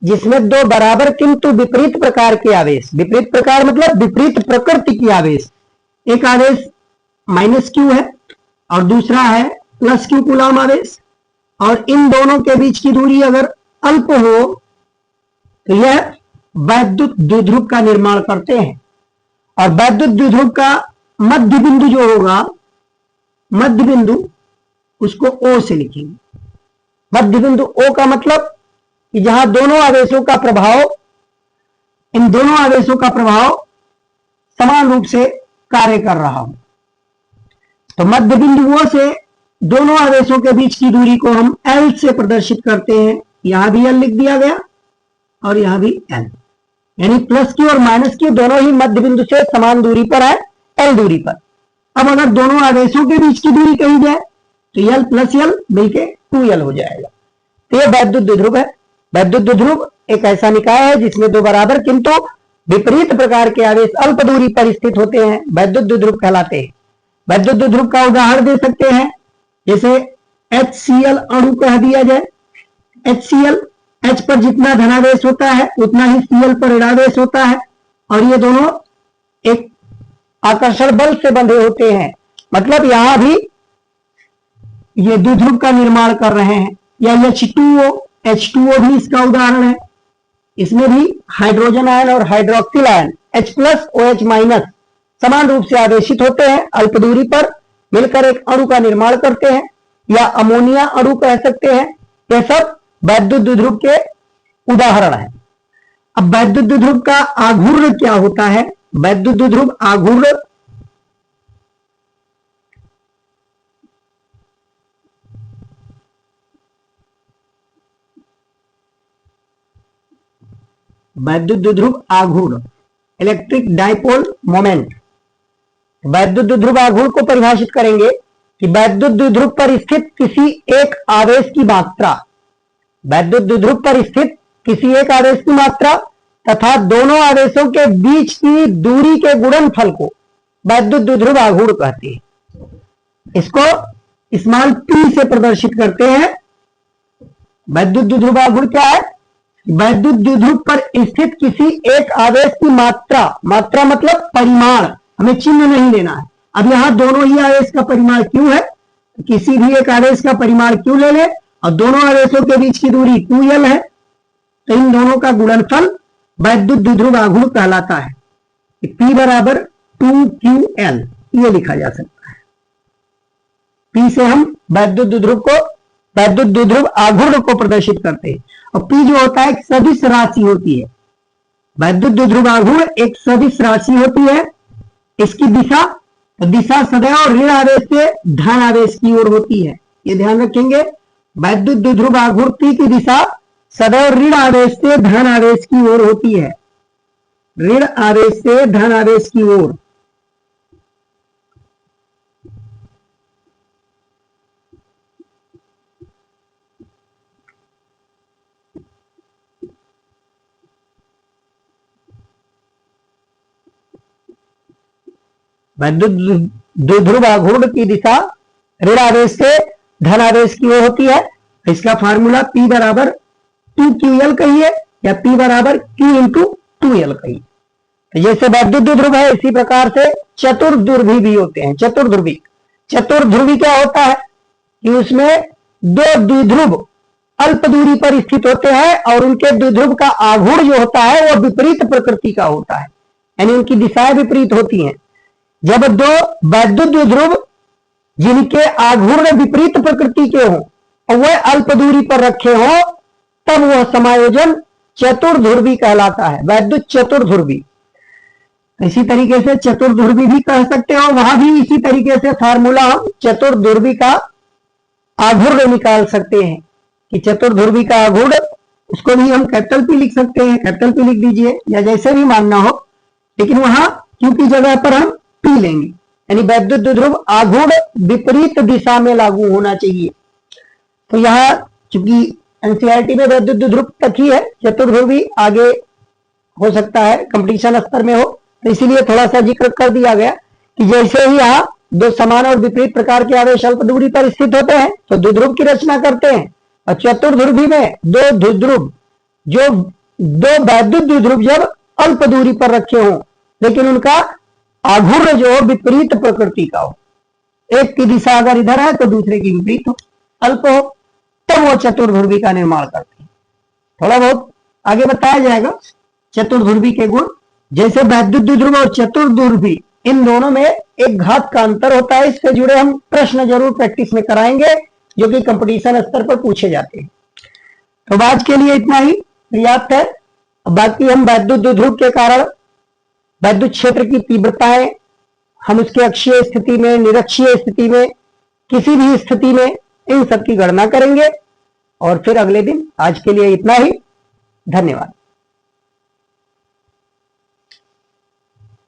जिसमें दो बराबर किंतु विपरीत प्रकार के आवेश, विपरीत प्रकार मतलब विपरीत प्रकृति की आवेश, एक आवेश -q है और दूसरा है +q कूलाम आवेश, और इन दोनों के बीच की दूरी अगर अल्प हो तो यह वैद्युत द्विध्रुव का निर्माण करते हैं। और वैद्युत द्विध्रुव का मध्य बिंदु जो होगा, मध्य बिंदु, उसको O से लिखेंगे। मध्य बिंदु O का मतलब कि जहां दोनों आवेशों का प्रभाव, इन दोनों आवेशों का प्रभाव समान रूप से कार्य कर रहा हो। तो मध्य बिंदु O से दोनों आवेशों के बीच की दूरी को हम L से प्रदर्शित करते हैं। यहां भी L लिख दिया गया और यहां भी L, यानी +q और -q दोनों ही मध्य बिंदु से समान दूरी पर है, L दूरी पर। अब अगर दोनों आवेशों के बीच की दूरी कही जाए तो L + L मिलके 2L हो जाएगा। तो यह वैद्युत द्विध्रुव है। वैद्युत द्विध्रुव एक ऐसा निकाय है जिसमें दो बराबर किंतु विपरीत प्रकार के आवेश अल्प दूरी पर स्थित होते हैं, वैद्युत द्विध्रुव कहलाते हैं। वैद्युत द्विध्रुव का उदाहरण दे सकते हैं, जैसे HCl अणु कह दिया जाए। HCl, H पर जितना धनावेश होता है उतना ही Cl पर ऋणावेश होता है, और ये दोनों एक आकर्षण बल से बंधे होते हैं। मतलब यहां भी ये द्विध्रुव का निर्माण कर रहे हैं। या H2O, H2O भी इसका उदाहरण है। इसमें भी हाइड्रोजन आयन और हाइड्रोक्सिल आयन H+ OH- समान रूप से आवेशित होते हैं, अल्प दूरी पर मिलकर एक अणु का निर्माण करते हैं, या अमोनिया अणु कह सकते हैं। यह सब वैद्युत द्विध्रुव के उदाहरण है। अब वैद्युत द्विध्रुव का आघूर्ण क्या होता है? वैद्युत द्विध्रुव आघूर्ण वैद्युत द्विध्रुव आघूर्ण, इलेक्ट्रिक डाइपोल मोमेंट। वैद्युत द्विध्रुव आघूर्ण को परिभाषित करेंगे कि वैद्युत द्विध्रुव पर स्थित किसी एक आवेश की मात्रा, वैद्युत द्विध्रुव पर स्थित किसी एक आवेश की मात्रा तथा दोनों आवेशों के बीच की दूरी के गुणनफल को वैद्युत द्विध्रुव आघूर्ण कहते हैं। इसको स्मॉल p से प्रदर्शित करते हैं। वैद्युत द्विध्रुव आघूर्ण क्या है? वैद्युत द्विध्रुव पर स्थित किसी एक आवेश की मात्रा, मात्रा मतलब परिमाण, हमें चिन्ह नहीं लेना है। अब यहां दोनों ही आवेश का परिमाण क्यों है, किसी भी एक आवेश का परिमाण क्यों ले ले, और दोनों आवेशों के बीच की दूरी 2l है, तो इन दोनों का गुणनफल वैद्युत द्विध्रुव आघूर्ण कहलाता है। P बराबर 2ql ये लिखा जा सकता है। P से हम वैद्युत द्विध्रुव आघूर्ण को प्रदर्शित करते हैं। और P जो होता है एक सदिश राशि होती है। वैद्युत द्विध्रुव आघूर्ण एक सदिश राशि होती है। इसकी दिशा सदैव ऋण आवेश से धन आवेश की ओर होती है, ये ध्यान रखेंगे। वैद्युत द्विध्रुव आघूर्ण P की दिशा सदैव ऋण आवेश से धन आवेश की ओर होती है, ऋण आवेश से धन आवेश की ओर। वैद्युत द्विध्रुव आघूर्ण की दिशा ऋण आवेश से धन आवेश की ओर होती है। इसका फार्मूला P बराबर 2ql कहिए या P बराबर q इंटू 2l कहिए। तो जैसे वैद्युत द्विध्रुव है, इसी प्रकार से चतुर्ध्रुवी भी होते हैं। चतुर्ध्रुवी क्या होता है कि उसमें दो द्विध्रुव अल्प दूरी पर स्थित होते हैं और उनके द्विध्रुव का आघूर्ण जो होता है वो विपरीत प्रकृति का होता है, यानी उनकी दिशाएं विपरीत होती हैं। जब दो वैद्युत द्विध्रुव जिनके आघूर्ण विपरीत प्रकृति के हों और वह अल्प दूरी पर रखे हों, तब वह समायोजन चतुर्ध्रुवी कहलाता है, वैद्युत चतुर्ध्रुवी। इसी तरीके से चतुर्ध्रुवी भी कह सकते हो, वहां भी इसी तरीके से फार्मूला हम चतुर्ध्रुवी का आघूर्ण निकाल सकते हैं कि चतुर्ध्रुवी का आघूर्ण, उसको भी हम कैपिटल P लिख सकते हैं, कैपिटल P लिख दीजिए या जैसे भी मानना हो, लेकिन वहां Q की जगह पर हम P लेंगे, यानी वैद्युत द्विध्रुव आघूर्ण विपरीत दिशा में लागू होना चाहिए। तो यहाँ चूंकि एनसीईआरटी में वैद्युत द्विध्रुव तक ही है, चतुर्ध्रुवी आगे हो सकता है कंपटीशन स्तर में हो, तो इसीलिए थोड़ा सा जिक्र कर दिया गया कि जैसे ही यहाँ दो समान और विपरीत प्रकार के आवेश अल्प दूरी पर स्थित होते हैं तो द्विध्रुव की रचना करते हैं, और चतुर्ध्रुवी में दो वैद्युत द्विध्रुव जब अल्प दूरी पर रखे हों लेकिन उनका आघूर्ण जो विपरीत प्रकृति का हो, एक की दिशा अगर इधर है तो दूसरे की विपरीत हो, अल्प हो, तब वो चतुर्ध्रुवी का निर्माण करते हैं। थोड़ा बहुत आगे बताया जाएगा चतुर्ध्रुवी के गुण। जैसे वैद्युत द्विध्रुव और चतुर्ध्रुवी, इन दोनों में एक घात का अंतर होता है। इससे जुड़े हम प्रश्न जरूर प्रैक्टिस में कराएंगे जो कि कंपटीशन स्तर पर पूछे जाते हैं। तो आज के लिए इतना ही पर्याप्त है। बाकी हम वैद्युत द्विध्रुव के कारण वैद्युत क्षेत्र की तीव्रताएं, हम उसके अक्षीय स्थिति में, निरक्षीय स्थिति में, किसी भी स्थिति में इन सब की गणना करेंगे और फिर अगले दिन। आज के लिए इतना ही, धन्यवाद।